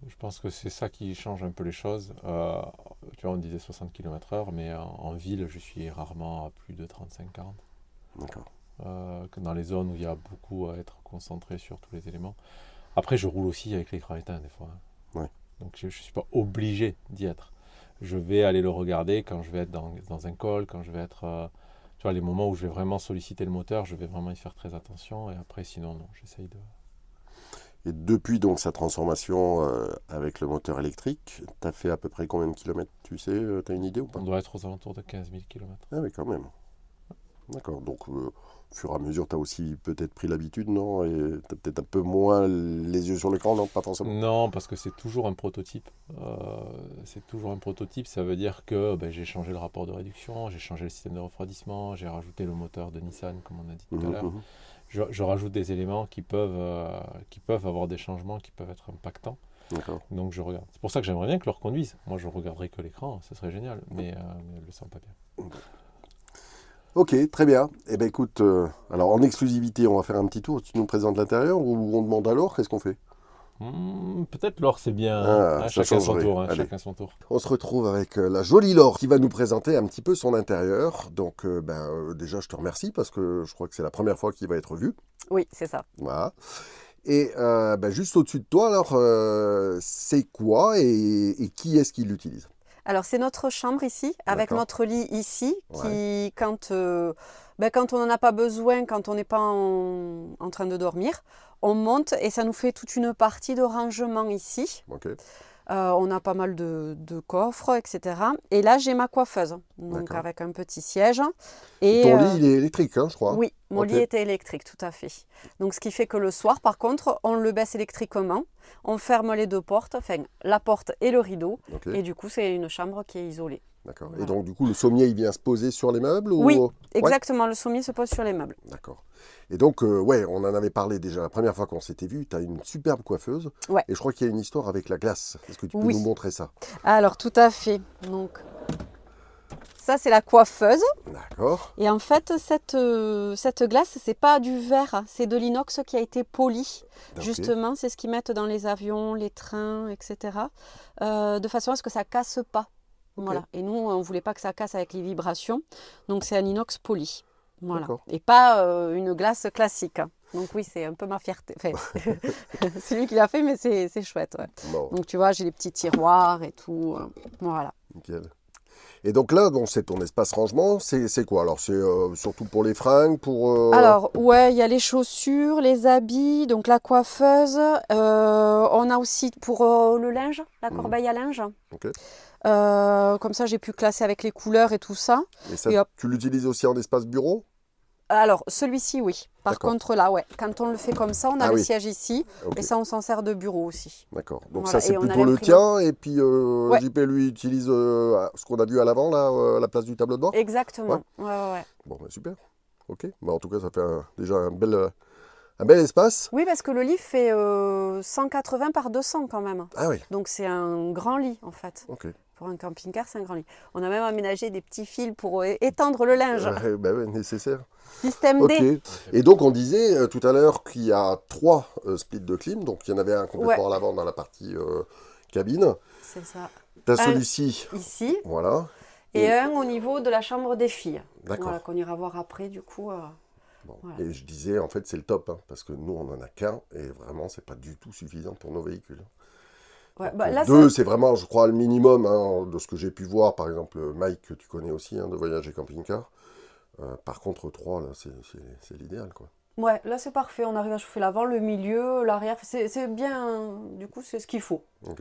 Je pense que c'est ça qui change un peu les choses. Tu vois, on disait 60 km/h, mais en ville, je suis rarement à plus de 35-40. D'accord. Dans les zones où il y a beaucoup à être concentré sur tous les éléments. Après, je roule aussi avec l'écran éteint des fois. Hein. Ouais. Donc je ne suis pas obligé d'y être. Je vais aller le regarder quand je vais être dans un col, quand je vais être... tu vois, les moments où je vais vraiment solliciter le moteur, je vais vraiment y faire très attention. Et après, sinon, non, j'essaye de... Et depuis donc sa transformation avec le moteur électrique, tu as fait à peu près combien de kilomètres? Tu sais, tu as une idée ou pas? On doit être aux alentours de 15 000 km. Ah oui, quand même. D'accord, donc au fur et à mesure, tu as aussi peut-être pris l'habitude, non? Et tu as peut-être un peu moins les yeux sur l'écran, non? Pas forcément. Non, parce que c'est toujours un prototype. Ça veut dire que ben, j'ai changé le rapport de réduction, j'ai changé le système de refroidissement, j'ai rajouté le moteur de Nissan, comme on a dit tout à l'heure. Je rajoute des éléments qui peuvent avoir des changements, qui peuvent être impactants. D'accord. Donc je regarde. C'est pour ça que j'aimerais bien que le reconduise. Moi, je regarderai que l'écran, ça serait génial, mais elle le sent pas bien. Ok, très bien. Eh bien écoute, alors en exclusivité, on va faire un petit tour. Tu nous présentes l'intérieur ou on demande alors, qu'est-ce qu'on fait? Peut-être Laure, c'est bien. Ah, ça Chacun son changerait. tour. Allez. Chacun son tour. On se retrouve avec la jolie Laure qui va nous présenter un petit peu son intérieur. Donc déjà, je te remercie parce que je crois que c'est la première fois qu'il va être vu. Oui, c'est ça. Voilà. Et juste au-dessus de toi, alors, c'est quoi et qui est-ce qui l'utilise? Alors, c'est notre chambre ici, avec D'accord. notre lit ici, Ouais. qui, quand on n'en a pas besoin, quand on n'est pas en train de dormir, on monte et ça nous fait toute une partie de rangement ici. Ok. On a pas mal de coffres, etc. Et là, j'ai ma coiffeuse, donc D'accord. avec un petit siège. Et Et ton lit, il est électrique, hein, je crois. oui, mon Ok. lit était électrique, tout à fait. Donc, ce qui fait que le soir, par contre, on le baisse électriquement. On ferme les deux portes, enfin la porte et le rideau. Ok. Et du coup, c'est une chambre qui est isolée. D'accord. Voilà. Et donc, du coup, le sommier, il vient se poser sur les meubles ou... Oui, Ouais. exactement. Le sommier se pose sur les meubles. D'accord. Et donc, ouais, on en avait parlé déjà la première fois qu'on s'était vu. Tu as une superbe coiffeuse. Ouais. Et je crois qu'il y a une histoire avec la glace. Est-ce que tu peux Oui. nous montrer ça? Alors, tout à fait. Donc, ça, c'est la coiffeuse. D'accord. Et en fait, cette glace, c'est pas du verre, c'est de l'inox qui a été poli. Ok. Justement, c'est ce qu'ils mettent dans les avions, les trains, etc. De façon à ce que ça casse pas. Voilà. Et nous, on voulait pas que ça casse avec les vibrations. Donc, c'est un inox poli. Voilà. D'accord. Et pas une glace classique. Donc oui, c'est un peu ma fierté. Enfin, c'est lui qui l'a fait, mais c'est chouette. Ouais. Bon, Donc tu vois, j'ai les petits tiroirs et tout. Voilà. nickel. Et donc là, bon, c'est ton espace rangement. C'est quoi? Alors, c'est surtout pour les fringues, pour... Alors, ouais, il y a les chaussures, les habits, donc la coiffeuse. On a aussi pour le linge, la corbeille à linge. Ok. Comme ça, j'ai pu classer avec les couleurs et tout ça. Et ça, Et hop. tu l'utilises aussi en espace bureau? Alors, celui-ci, oui. Par D'accord. contre, là, ouais, quand on le fait comme ça, on a Ah le oui. siège ici. Ok. Et ça, on s'en sert de bureau aussi. D'accord. Donc Voilà. ça, c'est Et on a plutôt le l'imprimante. tien. Et puis, Ouais. JP, lui, utilise ce qu'on a vu à l'avant, là, à la place du tableau de bord. Exactement. Ouais. Bon, bah, super. Ok. Bah, en tout cas, ça fait déjà un bel espace. Oui, parce que le lit fait 180 par 200 quand même. Ah oui. Donc, c'est un grand lit, en fait. Ok. Pour un camping-car, c'est un grand lit. On a même aménagé des petits fils pour étendre le linge. Bah ouais, nécessaire. Système Ok. D. Et donc, on disait tout à l'heure qu'il y a 3 splits de clim. Donc, il y en avait un complètement à l'avant dans la partie cabine. C'est ça. Tu as Un celui-ci. ici Voilà. et un au niveau de la chambre des filles. D'accord. Voilà, qu'on ira voir après, du coup. Bon. Voilà. Et je disais, en fait, c'est le top. Hein, parce que nous, on n'en a qu'un. Et vraiment, c'est pas du tout suffisant pour nos véhicules. Ouais, Donc, bah, là, deux, c'est vraiment, je crois, le minimum hein, de ce que j'ai pu voir. Par exemple, Mike, que tu connais aussi, hein, de Voyage et Camping-Car. Par contre, 3, là, c'est l'idéal, quoi. ouais, là c'est parfait. On arrive à chauffer l'avant, le milieu, l'arrière. C'est bien. Du coup, c'est ce qu'il faut. Ok.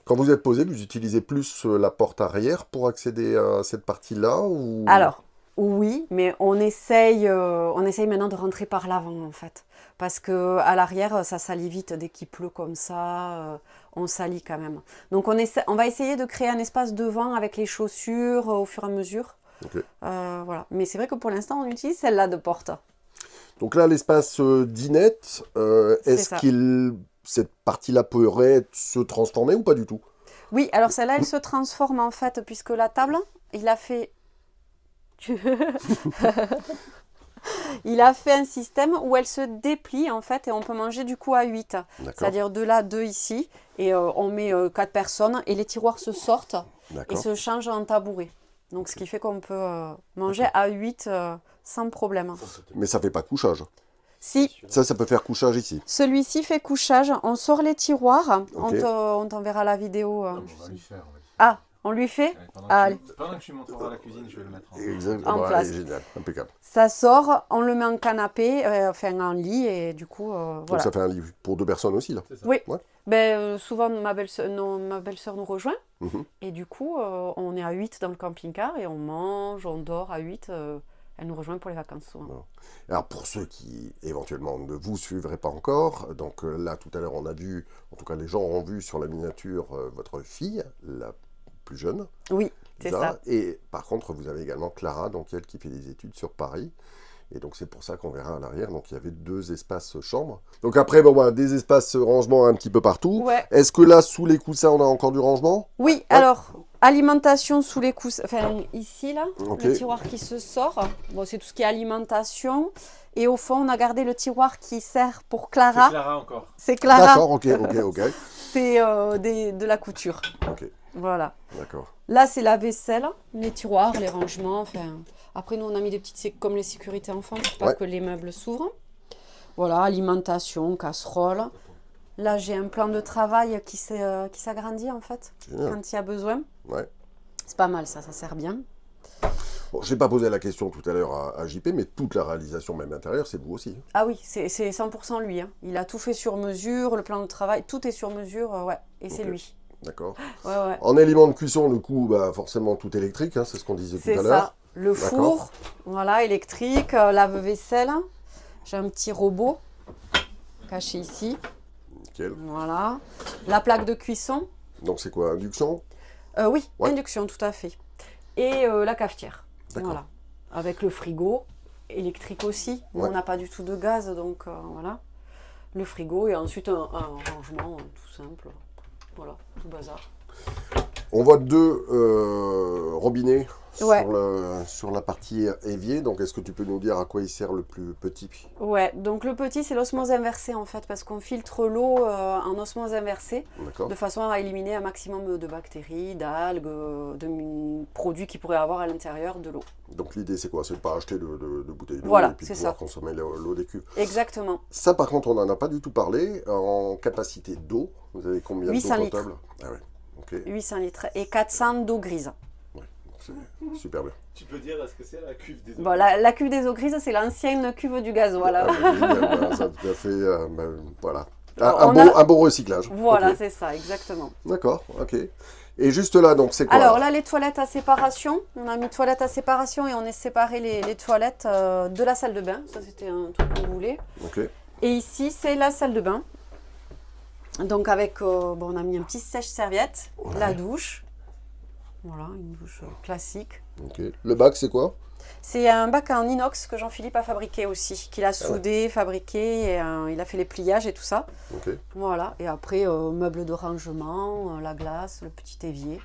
Quand vous êtes posé, vous utilisez plus la porte arrière pour accéder à cette partie-là ou... Alors, oui, mais on essaye maintenant de rentrer par l'avant, en fait. Parce que à l'arrière, ça salit vite dès qu'il pleut comme ça. On salit quand même. Donc, on va essayer de créer un espace devant avec les chaussures au fur et à mesure. Ok. Voilà. Mais c'est vrai que pour l'instant, on utilise celle-là de porte. Donc là, l'espace dinette, est-ce ça. cette partie-là pourrait se transformer ou pas du tout? Oui, alors celle-là, elle se transforme en fait, puisque la table, il a fait... il a fait un système où elle se déplie en fait et on peut manger du coup à 8. D'accord. C'est-à-dire de là, 2 ici et on met 4 personnes et les tiroirs se sortent et D'accord. se changent en tabouret. Donc ce qui fait qu'on peut manger à 8 sans problème. Mais ça fait pas couchage. Si, Ça peut faire couchage ici. celui-ci fait couchage, on sort les tiroirs, Ok. on t'enverra la vidéo. On va lui faire. Ah, On lui fait Pendant Allez. pendant que tu montreras la cuisine, je vais le mettre en... Exactement, En ouais, place. génial, impeccable. Ça sort, on le met en canapé, enfin en lit, et du coup, Donc voilà. ça fait un livre pour 2 personnes aussi, là. C'est ça. Oui, Ouais. ben, souvent ma belle-sœur nous rejoint, Mhm. et du coup, on est à 8 dans le camping-car, et on mange, on dort à 8. Elle nous rejoint pour les vacances souvent. Non. Alors pour ceux qui éventuellement ne vous suivraient pas encore, donc là tout à l'heure on a vu, en tout cas les gens ont vu sur la miniature votre fille, la plus jeune, Oui, c'est Lisa. ça. Et par contre vous avez également Clara, donc elle qui fait des études sur Paris. Et donc c'est pour ça qu'on verra à l'arrière, donc il y avait 2 espaces chambres. Donc après, bon, bah, des espaces rangement un petit peu partout. Ouais. Est-ce que là, sous les coussins, on a encore du rangement? Oui, alors, alimentation sous les coussins, enfin ici là, Ok. le tiroir qui se sort, bon, c'est tout ce qui est alimentation. Et au fond, on a gardé le tiroir qui sert pour C'est Clara. Clara encore. C'est Clara, D'accord, ok. c'est de la couture. Ok, Voilà. d'accord. Là, c'est la vaisselle, les tiroirs, les rangements. Enfin, après, nous, on a mis des petites, comme les sécurités enfants, pour pas Ouais. que les meubles s'ouvrent. Voilà, alimentation, casserole. Là, j'ai un plan de travail qui s'agrandit, en fait, Génial. quand il y a besoin. Ouais. C'est pas mal, ça sert bien. Bon, je n'ai pas posé la question tout à l'heure à JP, mais toute la réalisation, même intérieure, c'est vous aussi. Ah oui, c'est 100% lui. Hein. Il a tout fait sur mesure, le plan de travail, tout est sur mesure, ouais. Et c'est Ok. lui. D'accord. Ouais, ouais. En éléments de cuisson, du coup, bah, forcément tout électrique, hein, c'est ce qu'on disait tout C'est à l'heure. ça. Le D'accord. four, voilà, électrique, lave-vaisselle. J'ai un petit robot caché ici. Nickel. Voilà. La plaque de cuisson. Donc c'est quoi, induction? Oui, Ouais. induction, tout à fait. Et la cafetière. D'accord. Voilà. Avec le frigo, électrique aussi. Nous, Ouais. on n'a pas du tout de gaz, donc voilà. Le frigo et ensuite un rangement tout simple. Voilà, tout bazar. On voit 2 robinets Ouais. sur la partie évier. Donc est-ce que tu peux nous dire à quoi il sert le plus petit? Ouais, donc le petit, c'est l'osmose inversée en fait, parce qu'on filtre l'eau en osmose inversée, D'accord. de façon à éliminer un maximum de bactéries, d'algues, de produits qui pourraient avoir à l'intérieur de l'eau. Donc l'idée c'est quoi? C'est de ne pas acheter de bouteilles d'eau Voilà, et puis de c'est pouvoir ça. consommer l'eau des cuves. Exactement. Ça par contre on n'en a pas du tout parlé. En capacité d'eau, vous avez combien d'eau 800 litres. potable? Ah ouais, ok. 800 litres et 400 d'eau grise. Ouais, c'est super bien. Tu peux dire ce que c'est la cuve des Bon, la cuve des eaux grises, c'est l'ancienne cuve du gaz, voilà. Ah, bah, génial, voilà, ça tout à fait, voilà. On a- Un bon recyclage. Voilà, Ok. c'est ça, exactement. D'accord, ok. Et juste là, donc c'est quoi? Alors là, les toilettes à séparation, on a mis toilettes à séparation et on a séparé les toilettes de la salle de bain. Ça, c'était un truc qu'on voulait. Ok, Et ici, c'est la salle de bain. Donc avec, bon, on a mis un petit sèche-serviette, la douche. Voilà, une douche classique. ok. Le bac c'est quoi? C'est un bac en inox que Jean-Philippe a fabriqué aussi, qu'il a soudé, fabriqué, et, il a fait les pliages et tout ça. Ok. Voilà, et après, meubles de rangement, la glace, le petit évier.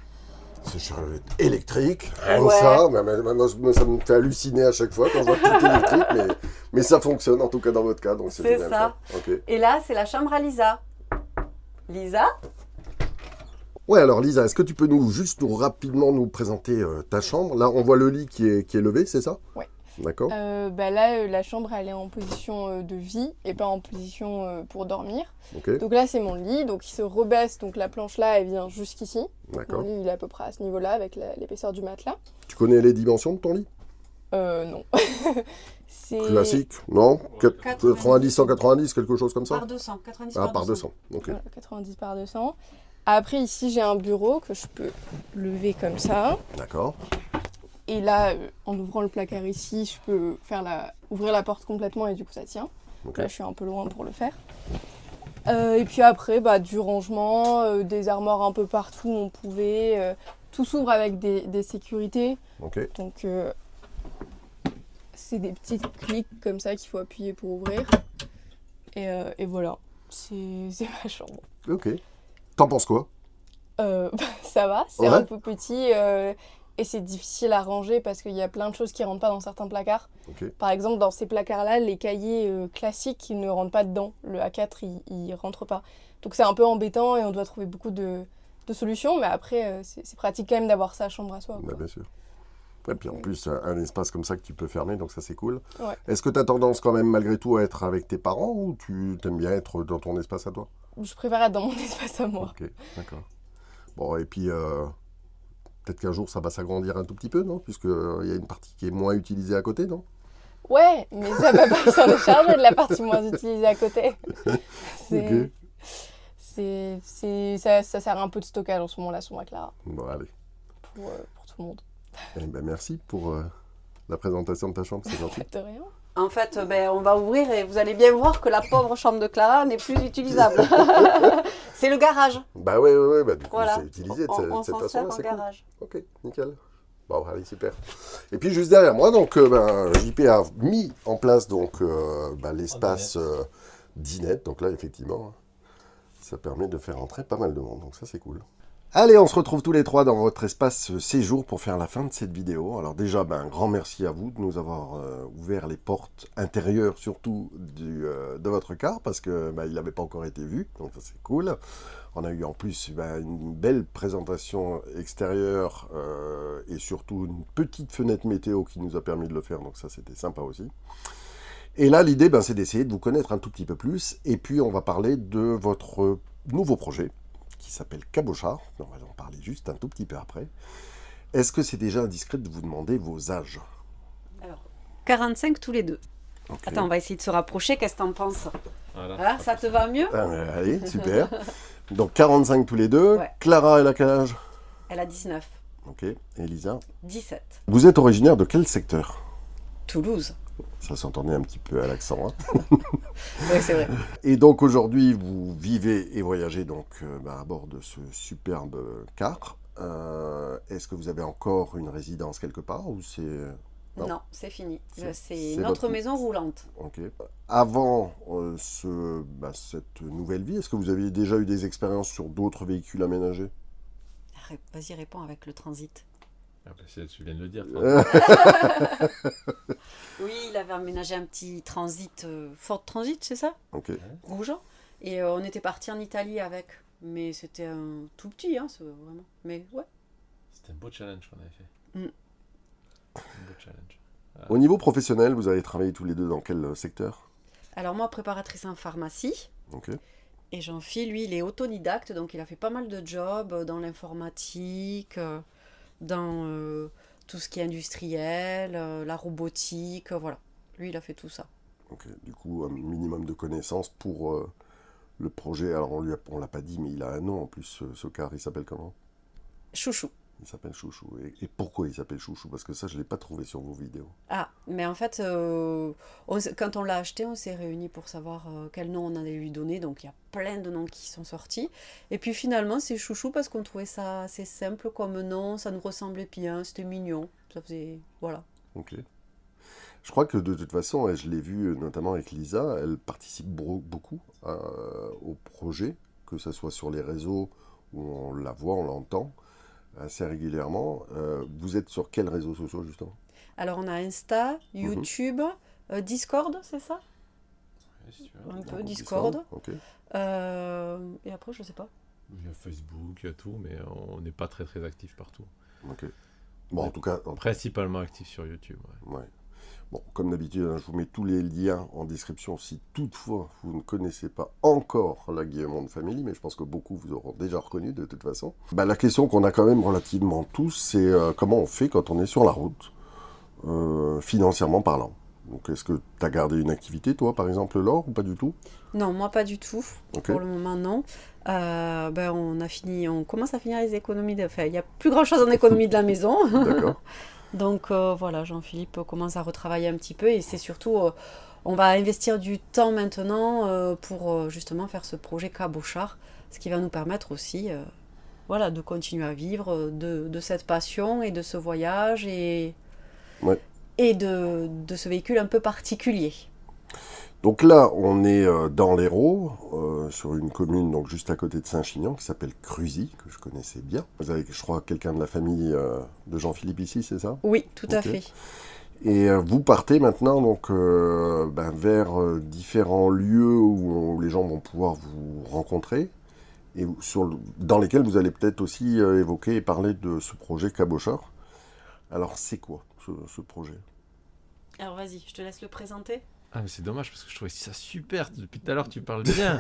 C'est chargette électrique, rien que Ouais. ça. Moi, ça me fait halluciner à chaque fois quand je vois tout électrique, mais ça fonctionne en tout cas dans votre cas, donc c'est C'est génial. ça. Ok. Et là, c'est la chambre à Lisa. Lisa? Ouais, alors Lisa, est-ce que tu peux rapidement nous présenter ta chambre? Là, on voit le lit qui est levé, c'est ça? Ouais. D'accord. Là, la chambre, elle est en position de vie et pas en position pour dormir. Ok, Donc là, c'est mon lit. Donc il se rebaisse. Donc la planche là, elle vient jusqu'ici. Mon d'accord. lit, il est à peu près à ce niveau-là avec l'épaisseur du matelas. Tu connais les dimensions de ton lit? Non. C'est Classique? Non? 90, 90, 190, quelque chose comme ça? Par 200, 90 Ah, par 200. Ok. voilà, 90 par 200. Après, ici, j'ai un bureau que je peux lever comme ça. D'accord. Et là, en ouvrant le placard ici, je peux ouvrir la porte complètement et du coup, ça tient. Ok. Là, je suis un peu loin pour le faire. Et puis après, du rangement, des armoires un peu partout où on pouvait. Tout s'ouvre avec des sécurités. Ok. Donc, c'est des petites clics comme ça qu'il faut appuyer pour ouvrir. Et voilà, c'est ma chambre. Ok. T'en penses quoi? Ça va, c'est Ouais. un peu petit et c'est difficile à ranger parce qu'il y a plein de choses qui rentrent pas dans certains placards. Ok. Par exemple, dans ces placards-là, les cahiers classiques ils ne rentrent pas dedans. Le A4, il rentre pas. Donc c'est un peu embêtant et on doit trouver beaucoup de solutions. Mais après, c'est pratique quand même d'avoir sa chambre à soi, quoi. Bah, bien sûr. Et puis en plus, un espace comme ça que tu peux fermer, donc ça c'est cool. Ouais. Est-ce que tu as tendance quand même malgré tout à être avec tes parents ou tu t'aimes bien être dans ton espace à toi? Je préfère être dans mon espace à moi. Ok, d'accord. Bon, et puis peut-être qu'un jour ça va s'agrandir un tout petit peu, non? Puisqu'il y a une partie qui est moins utilisée à côté, non? Ouais, mais ça va pas s'en décharger de la partie moins utilisée à côté. Ok. Ça sert un peu de stockage en ce moment-là sur ma Clara, Bon, allez. pour tout le monde. Eh ben, merci pour la présentation de ta chambre, c'est gentil. De rien. En fait, on va ouvrir et vous allez bien voir que la pauvre chambre de Clara n'est plus utilisable. C'est le garage. Bah ouais, bah, du coup Voilà. c'est utilisé de On cette s'en façon-là, sert en c'est cool. garage. Ok, nickel. Bon, allez, super. Et puis juste derrière moi, donc, JP a mis en place donc l'espace dinette. Donc là, effectivement, ça permet de faire entrer pas mal de monde. Donc ça, c'est cool. Allez, on se retrouve tous les trois dans votre espace séjour pour faire la fin de cette vidéo. Alors déjà, un grand merci à vous de nous avoir ouvert les portes intérieures, surtout de votre car, parce que il n'avait pas encore été vu. Donc ça, c'est cool. On a eu en plus une belle présentation extérieure et surtout une petite fenêtre météo qui nous a permis de le faire, donc ça c'était sympa aussi. Et là l'idée c'est d'essayer de vous connaître un tout petit peu plus et puis on va parler de votre nouveau projet qui s'appelle Cabochard, on va en parler juste un tout petit peu après. Est-ce que c'est déjà indiscret de vous demander vos âges? Alors, 45 tous les deux. Ok. Attends, on va essayer de se rapprocher, qu'est-ce que t'en penses? Voilà. Voilà, ça te va mieux? Allez, super. Donc 45 tous les deux. Ouais. Clara, elle a quel âge? Elle a 19. Ok. Et Elisa? 17. Vous êtes originaire de quel secteur? Toulouse. Ça s'entendait un petit peu à l'accent. Oui, c'est vrai. Et donc aujourd'hui, vous vivez et voyagez donc à bord de ce superbe car. Est-ce que vous avez encore une résidence quelque part ou c'est... Non, c'est fini. C'est C'est votre- notre maison roulante. Ok. Avant cette nouvelle vie, est-ce que vous aviez déjà eu des expériences sur d'autres véhicules aménagés? Vas-y, réponds avec le transit. Ah bah, tu viens de le dire. Oui, il avait aménagé un petit transit, Ford Transit, c'est ça? Ok. Rouge. Et on était parti en Italie avec. Mais c'était un tout petit, hein, vraiment. Mais ouais. C'était un beau challenge qu'on avait fait. Mm. Un beau challenge. Au niveau professionnel, vous avez travaillé tous les deux dans quel secteur? Alors moi, préparatrice en pharmacie. Ok. Et Jean-Phil, lui, il est autodidacte, donc il a fait pas mal de jobs dans l'informatique, dans tout ce qui est industriel, la robotique, voilà. Lui, il a fait tout ça. Ok. Du coup, un minimum de connaissances pour le projet. Alors on l'a pas dit, mais il a un nom en plus, ce car. Il s'appelle comment? Chouchou. Il s'appelle Chouchou. Et pourquoi il s'appelle Chouchou? Parce que ça, je ne l'ai pas trouvé sur vos vidéos. Ah, mais en fait, quand on l'a acheté, on s'est réunis pour savoir quel nom on allait lui donner. Donc il y a plein de noms qui sont sortis. Et puis finalement, c'est Chouchou parce qu'on trouvait ça assez simple comme nom. Ça nous ressemblait bien, c'était mignon. Ça faisait... Voilà. Ok. Je crois que de toute façon, et je l'ai vu notamment avec Lisa, elle participe beaucoup au projet, que ce soit sur les réseaux où on la voit, on l'entend assez régulièrement. Vous êtes sur quels réseaux sociaux justement? Alors on a Insta, YouTube, Discord, c'est ça? Ouais, si tu veux. Un peu Donc, Discord. Ok. Et après, je sais pas. Il y a Facebook, il y a tout, mais on n'est pas très actif partout. Ok. Bon, en tout cas, Principalement actif sur YouTube. Ouais. ouais. Bon, comme d'habitude, je vous mets tous les liens en description si toutefois vous ne connaissez pas encore la Guillemonde Family, mais je pense que beaucoup vous auront déjà reconnu de toute façon. La question qu'on a quand même relativement tous, c'est comment on fait quand on est sur la route, financièrement parlant. Donc, est-ce que tu as gardé une activité, toi, par exemple, Laure, ou pas du tout? Non, moi pas du tout. Ok. Pour le moment, non. On commence à finir les économies. Enfin, il n'y a plus grand-chose en économie de la maison. D'accord. Donc voilà, Jean-Philippe commence à retravailler un petit peu et c'est surtout, on va investir du temps maintenant pour justement faire ce projet Cabochard, ce qui va nous permettre aussi voilà, de continuer à vivre de cette passion et de ce voyage et de ce véhicule un peu particulier. Donc là, on est dans l'Hérault, sur une commune donc juste à côté de Saint-Chinian, qui s'appelle Cruzy, que je connaissais bien. Vous avez, je crois, quelqu'un de la famille de Jean-Philippe ici, c'est ça? Oui, tout à Ok. fait. Et vous partez maintenant donc, vers différents lieux où les gens vont pouvoir vous rencontrer, et dans lesquels vous allez peut-être aussi évoquer et parler de ce projet Cabochard. Alors, c'est quoi ce projet? Alors vas-y, je te laisse le présenter. Ah, mais c'est dommage parce que je trouvais ça super. Depuis tout à l'heure, tu parles bien.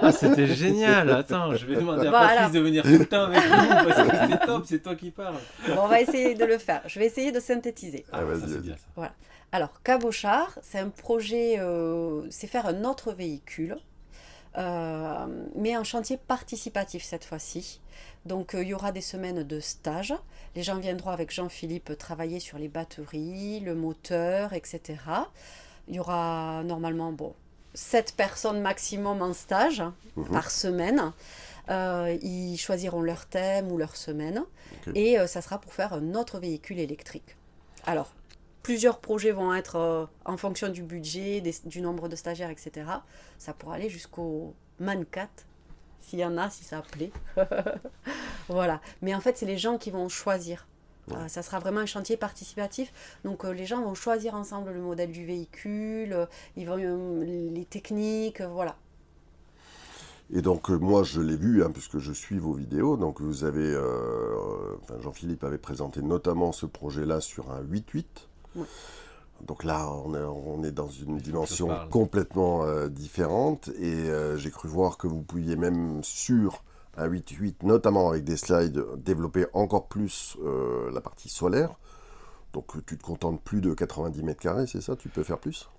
Ah, c'était génial. Attends, je vais demander à Patrice de venir tout le temps avec nous parce que c'est top, c'est toi qui parles. Bon, on va essayer de le faire. Je vais essayer de synthétiser. Ah, vas-y, ça, c'est vas-y. bien ça. Voilà. Alors, Cabochard, c'est un projet, c'est faire un autre véhicule, mais un chantier participatif cette fois-ci. Donc, il y aura des semaines de stage. Les gens viendront avec Jean-Philippe travailler sur les batteries, le moteur, etc. Il y aura normalement 7 personnes maximum en stage par semaine. Ils choisiront leur thème ou leur semaine. Ok. Et ça sera pour faire un autre véhicule électrique. Alors, plusieurs projets vont être en fonction du budget, du nombre de stagiaires, etc. Ça pourra aller jusqu'au Man 4, s'il y en a, si ça plaît. Voilà. Mais en fait, c'est les gens qui vont choisir. Ça sera vraiment un chantier participatif. Donc, les gens vont choisir ensemble le modèle du véhicule, ils vont, les techniques, voilà. Et donc, moi, je l'ai vu, puisque je suis vos vidéos. Donc, vous avez, Jean-Philippe avait présenté notamment ce projet-là sur un 8.8. Oui. Donc là, on est dans une dimension parle. complètement différente. Et j'ai cru voir que vous pouviez même sur un 8.8, notamment avec des slides, développer encore plus la partie solaire. Donc, tu te contentes plus de 90 mètres carrés, c'est ça? Tu peux faire plus?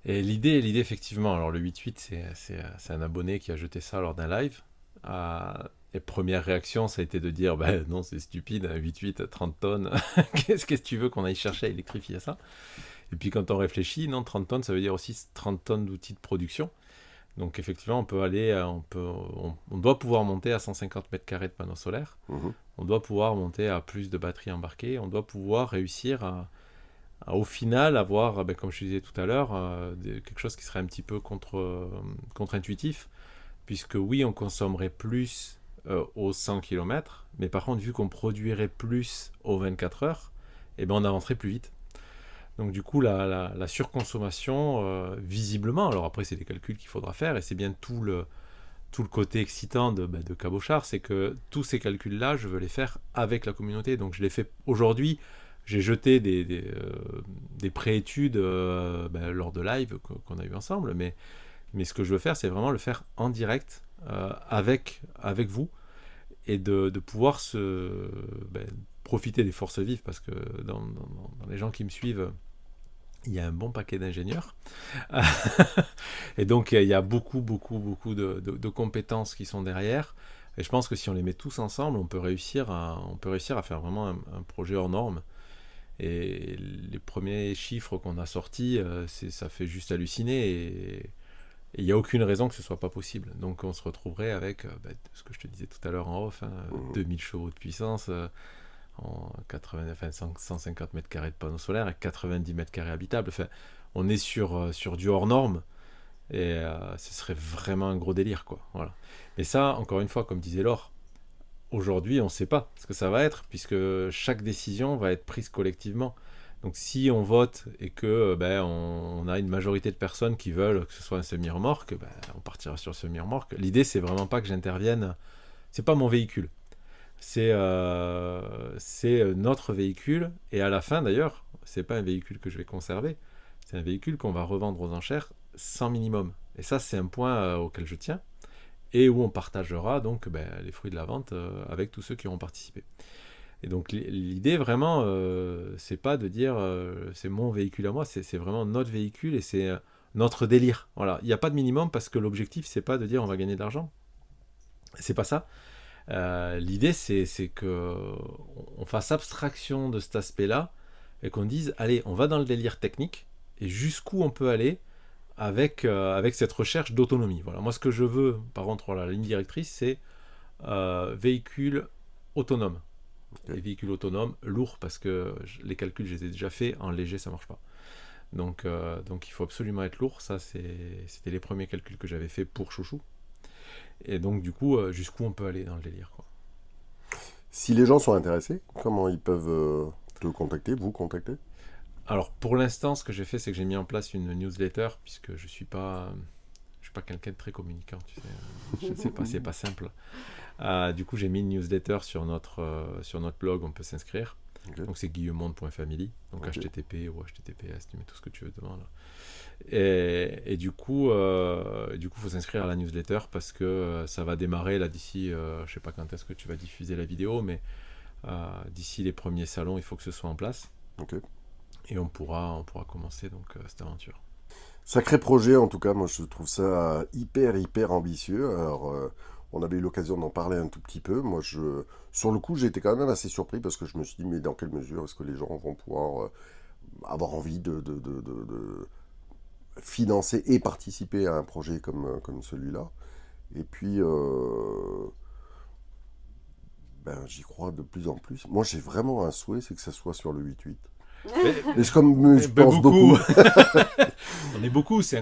Et l'idée, effectivement, alors le 8.8, c'est un abonné qui a jeté ça lors d'un live. Et première réaction, ça a été de dire, non, c'est stupide, un 8.8 à 30 tonnes, qu'est-ce que tu veux qu'on aille chercher à électrifier ça? Et puis quand on réfléchit, non, 30 tonnes, ça veut dire aussi 30 tonnes d'outils de production. Donc effectivement, on doit pouvoir monter à 150 mètres carrés de panneaux solaires, on doit pouvoir monter à plus de batteries embarquées, on doit pouvoir réussir à au final avoir, comme je disais tout à l'heure, quelque chose qui serait un petit peu contre-intuitif, puisque oui, on consommerait plus aux 100 km, mais par contre, vu qu'on produirait plus aux 24 heures, on avancerait plus vite. Donc du coup, la surconsommation, visiblement, alors après c'est des calculs qu'il faudra faire, et c'est bien tout le côté excitant de Cabochard, c'est que tous ces calculs-là, je veux les faire avec la communauté. Donc je les fais aujourd'hui. J'ai jeté des pré-études lors de live qu'on a eu ensemble, mais ce que je veux faire, c'est vraiment le faire en direct avec vous, et de pouvoir profiter des forces vives, parce que dans les gens qui me suivent, il y a un bon paquet d'ingénieurs. Et donc il y a beaucoup de compétences qui sont derrière. Et je pense que si on les met tous ensemble, on peut réussir à faire vraiment un projet hors norme. Et les premiers chiffres qu'on a sortis, ça fait juste halluciner, et il n'y a aucune raison que ce ne soit pas possible. Donc on se retrouverait avec ce que je te disais tout à l'heure en off, 2000 chevaux de puissance, en 150 mètres carrés de panneaux solaires et 90 mètres carrés habitables. Enfin, on est sur du hors norme, et ce serait vraiment un gros délire, quoi. Voilà. Mais ça, encore une fois, comme disait Laure, aujourd'hui, on ne sait pas ce que ça va être, puisque chaque décision va être prise collectivement. Donc si on vote et que on a une majorité de personnes qui veulent que ce soit un semi-remorque, on partira sur le semi-remorque. L'idée, c'est vraiment pas que j'intervienne. C'est pas mon véhicule. C'est notre véhicule. Et à la fin, d'ailleurs, c'est pas un véhicule que je vais conserver. C'est un véhicule qu'on va revendre aux enchères sans minimum. Et ça, c'est un point auquel je tiens. Et où on partagera donc les fruits de la vente avec tous ceux qui auront participé. Et donc l'idée vraiment, c'est pas de dire c'est mon véhicule à moi, c'est vraiment notre véhicule, et c'est notre délire. Voilà, il n'y a pas de minimum, parce que l'objectif, c'est pas de dire on va gagner de l'argent. C'est pas ça. L'idée, c'est qu'on fasse abstraction de cet aspect-là, et qu'on dise allez, on va dans le délire technique, et jusqu'où on peut aller avec cette recherche d'autonomie. Voilà. Moi, ce que je veux, par contre, la ligne directrice, c'est véhicule autonome. Okay. Les véhicules autonomes, lourds, parce que les calculs, je les ai déjà faits, en léger, ça ne marche pas. Donc il faut absolument être lourd. Ça, c'était les premiers calculs que j'avais faits pour Chouchou. Et donc, du coup, jusqu'où on peut aller dans le délire, quoi. Si les gens sont intéressés, comment ils peuvent te contacter, vous contacter? Alors, pour l'instant, ce que j'ai fait, c'est que j'ai mis en place une newsletter, puisque je suis pas quelqu'un de très communicant, tu sais. Je ne sais pas, c'est pas simple. Du coup, j'ai mis une newsletter sur notre blog, on peut s'inscrire. Ok. Donc c'est guillemonde.family, donc Ok. HTTP ou HTTPS, tu mets tout ce que tu veux dedans là. Et du coup, faut s'inscrire à la newsletter parce que ça va démarrer là d'ici, je sais pas quand est-ce que tu vas diffuser la vidéo, mais d'ici les premiers salons, il faut que ce soit en place. Ok. Et on pourra commencer donc cette aventure. Sacré projet, en tout cas, moi je trouve ça hyper ambitieux. Alors, on avait eu l'occasion d'en parler un tout petit peu. Sur le coup, j'ai été quand même assez surpris parce que je me suis dit, mais dans quelle mesure est-ce que les gens vont pouvoir avoir envie de financer et participer à un projet comme celui-là. Et puis, j'y crois de plus en plus. Moi, j'ai vraiment un souhait, c'est que ça soit sur le 8-8. Et je pense beaucoup. On est beaucoup, c'est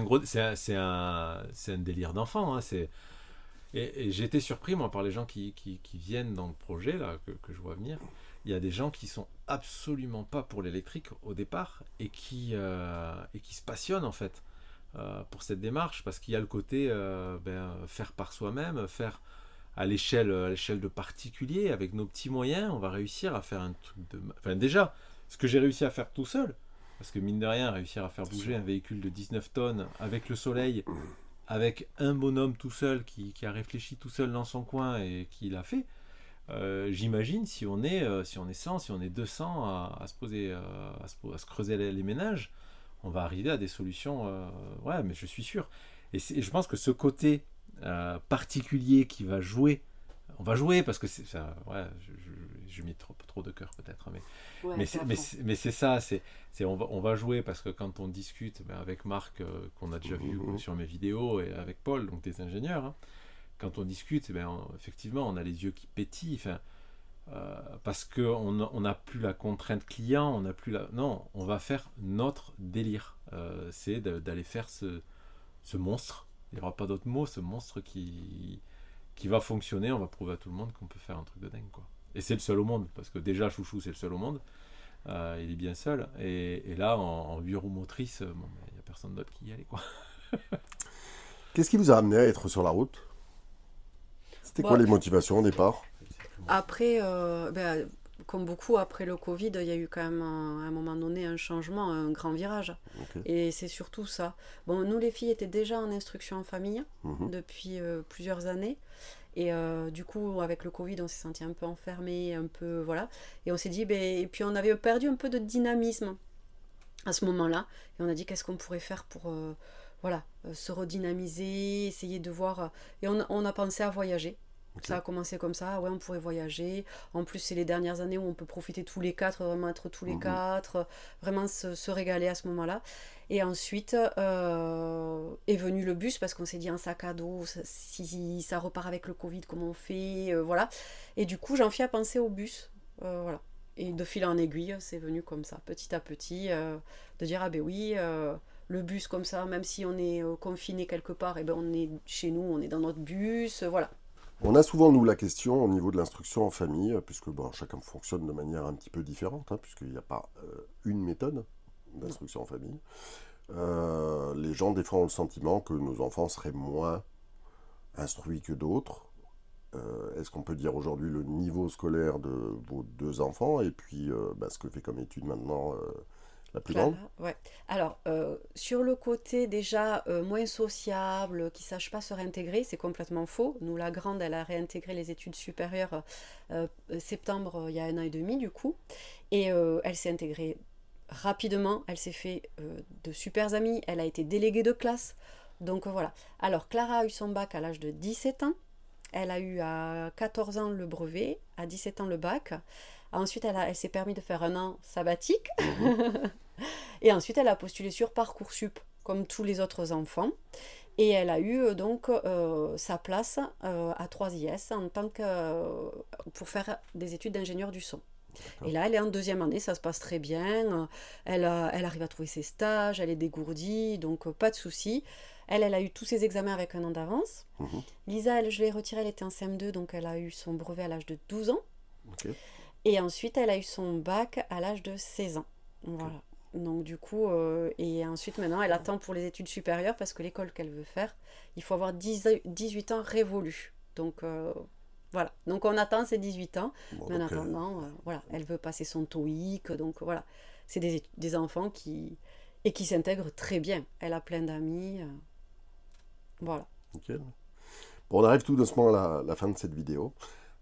un délire d'enfant. Hein, et j'ai été surpris, moi, par les gens qui viennent dans le projet, là, que je vois venir. Il y a des gens qui sont absolument pas pour l'électrique au départ et qui se passionnent, en fait, pour cette démarche, parce qu'il y a le côté faire par soi-même, faire à l'échelle de particuliers, avec nos petits moyens, on va réussir à faire un truc de... Enfin, déjà, ce que j'ai réussi à faire tout seul, parce que mine de rien, réussir à faire bouger un véhicule de 19 tonnes avec le soleil, avec un bonhomme tout seul qui a réfléchi tout seul dans son coin et qui l'a fait, j'imagine si on est 100, si on est 200 à se poser, à se creuser les ménages, on va arriver à des solutions, ouais, mais je suis sûr. Et je pense que ce côté particulier qui va jouer, on va jouer parce que c'est ça, ouais, je mets trop de cœur peut-être, mais c'est ça, on va jouer parce que quand on discute avec Marc, qu'on a déjà vu sur mes vidéos, et avec Paul, donc des ingénieurs, hein, quand on discute, effectivement, on a les yeux qui pétillent, parce qu'on n'a plus la contrainte client, on n'a plus la... Non, on va faire notre délire. C'est d'aller faire ce monstre, il n'y aura pas d'autre mot, ce monstre qui va fonctionner, on va prouver à tout le monde qu'on peut faire un truc de dingue, quoi. Et c'est le seul au monde, parce que déjà Chouchou c'est le seul au monde, il est bien seul, et là en 8 roues motrices, il n'y a personne d'autre qui y allait, quoi. Qu'est-ce qui vous a amené à être sur la route? C'était quoi les motivations au départ? Après, comme beaucoup, après le Covid, il y a eu quand même à un moment donné un changement, un grand virage. Ok. Et c'est surtout ça. Bon, nous les filles étaient déjà en instruction en famille Mhm. depuis plusieurs années. Et du coup, avec le Covid, on s'est senti un peu enfermés, un peu, voilà. Et on s'est dit, et puis on avait perdu un peu de dynamisme à ce moment-là. Et on a dit, qu'est-ce qu'on pourrait faire pour, se redynamiser, essayer de voir. Et on a pensé à voyager. Ok. Ça a commencé comme ça, ouais, on pourrait voyager. En plus, c'est les dernières années où on peut profiter tous les quatre, vraiment être tous les quatre, vraiment se régaler à ce moment-là. Et ensuite est venu le bus parce qu'on s'est dit un sac à dos, si ça repart avec le Covid, comment on fait, voilà. Et du coup, Jean-Philippe a pensé au bus, voilà. Et de fil en aiguille, c'est venu comme ça, petit à petit, de dire ah ben oui, le bus comme ça, même si on est confiné quelque part, et ben on est chez nous, on est dans notre bus, voilà. On a souvent, nous, la question au niveau de l'instruction en famille, puisque chacun fonctionne de manière un petit peu différente, hein, puisqu'il n'y a pas une méthode d'instruction en famille. Les gens, des fois, ont le sentiment que nos enfants seraient moins instruits que d'autres. Est-ce qu'on peut dire aujourd'hui le niveau scolaire de vos deux enfants et puis ce que fait comme étude maintenant la plus grande? Ouais. Alors, sur le côté déjà moins sociable, qui ne sache pas se réintégrer, c'est complètement faux. Nous, la grande, elle a réintégré les études supérieures septembre, il y a 1 an et demi, du coup. Et elle s'est intégrée rapidement. Elle s'est fait de super amis. Elle a été déléguée de classe. Donc voilà. Alors, Clara a eu son bac à l'âge de 17 ans. Elle a eu à 14 ans le brevet, à 17 ans le bac. Ensuite, elle s'est permis de faire 1 an sabbatique. Et ensuite, elle a postulé sur Parcoursup, comme tous les autres enfants. Et elle a eu donc sa place à 3IS en tant pour faire des études d'ingénieur du son. Et là, elle est en 2e année, ça se passe très bien. Elle arrive à trouver ses stages, elle est dégourdie, donc pas de souci. Elle a eu tous ses examens avec 1 an d'avance. Lisa, je l'ai retirée, elle était en CM2, donc elle a eu son brevet à l'âge de 12 ans. Ok. Et ensuite, elle a eu son bac à l'âge de 16 ans. Voilà. Donc du coup, et ensuite maintenant, elle attend pour les études supérieures parce que l'école qu'elle veut faire, il faut avoir 18 ans révolus. Donc Voilà, donc on attend ses 18 ans, Bon, mais en donc, attendant, voilà, elle veut passer son TOEIC, donc voilà, c'est des enfants qui s'intègrent très bien. Elle a plein d'amis, voilà. nickel. Bon, on arrive tout doucement à la fin de cette vidéo.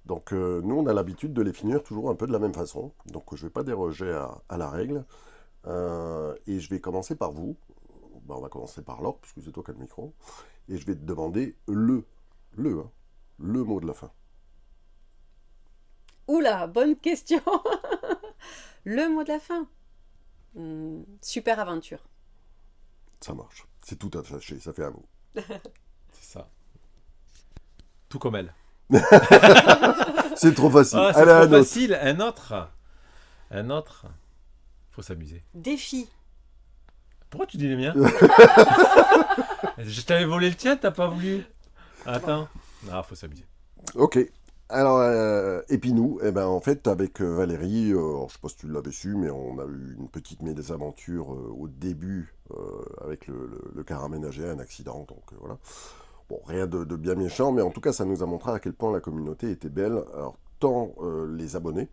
Donc nous, on a l'habitude de les finir toujours un peu de la même façon. Donc je ne vais pas déroger à la règle. Et je vais commencer par vous. Ben, on va commencer par Laure, puisque c'est toi qui as le micro. Et je vais te demander le mot de la fin. Oula, bonne question. Le mot de la fin. Super aventure. Ça marche. C'est tout attaché, ça fait un mot. C'est ça. Tout comme elle. C'est trop facile. Ah, c'est Allez, trop un autre. facile. Un autre. Un autre. Faut s'amuser. Défi. Pourquoi tu dis les miens? Je t'avais volé le tien, t'as pas voulu. Attends. Non, faut s'amuser. Ok. Alors, et puis nous, eh ben, en fait, avec Valérie, alors, je sais pas si tu l'avais su, mais on a eu une petite mésaventure au début avec le car aménagé, un accident, donc voilà. Bon, rien de bien méchant, mais en tout cas, ça nous a montré à quel point la communauté était belle. Alors, tant les abonnés,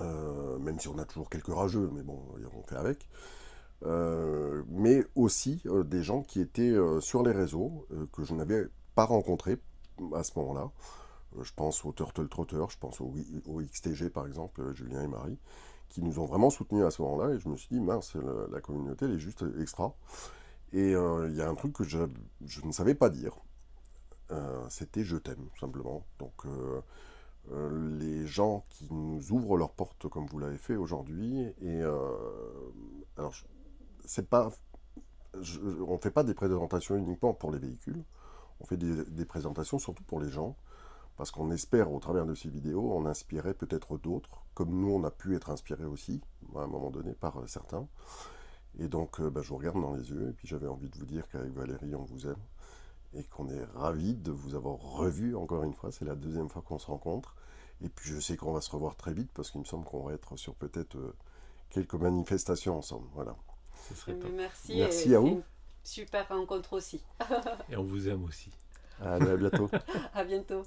même si on a toujours quelques rageux, mais bon, on fait avec. Mais aussi des gens qui étaient sur les réseaux, que je n'avais pas rencontrés à ce moment-là. Je pense au Turtle Trotter, je pense au XTG par exemple, Julien et Marie, qui nous ont vraiment soutenus à ce moment-là, et je me suis dit, mince, la communauté, elle est juste extra. Et il y a un truc que je ne savais pas dire, c'était je t'aime, simplement. Donc les gens qui nous ouvrent leurs portes comme vous l'avez fait aujourd'hui, et alors c'est pas, on ne fait pas des présentations uniquement pour les véhicules, on fait des présentations surtout pour les gens, parce qu'on espère, au travers de ces vidéos, en inspirer peut-être d'autres, comme nous, on a pu être inspirés aussi, à un moment donné, par certains. Et donc, je vous regarde dans les yeux, et puis j'avais envie de vous dire qu'avec Valérie, on vous aime, et qu'on est ravis de vous avoir revu encore une fois. C'est la deuxième fois qu'on se rencontre. Et puis, je sais qu'on va se revoir très vite, parce qu'il me semble qu'on va être sur peut-être quelques manifestations ensemble. Voilà. Ce serait top. Merci. Merci à vous. Une super rencontre aussi. Et on vous aime aussi. Allez, à bientôt. À bientôt.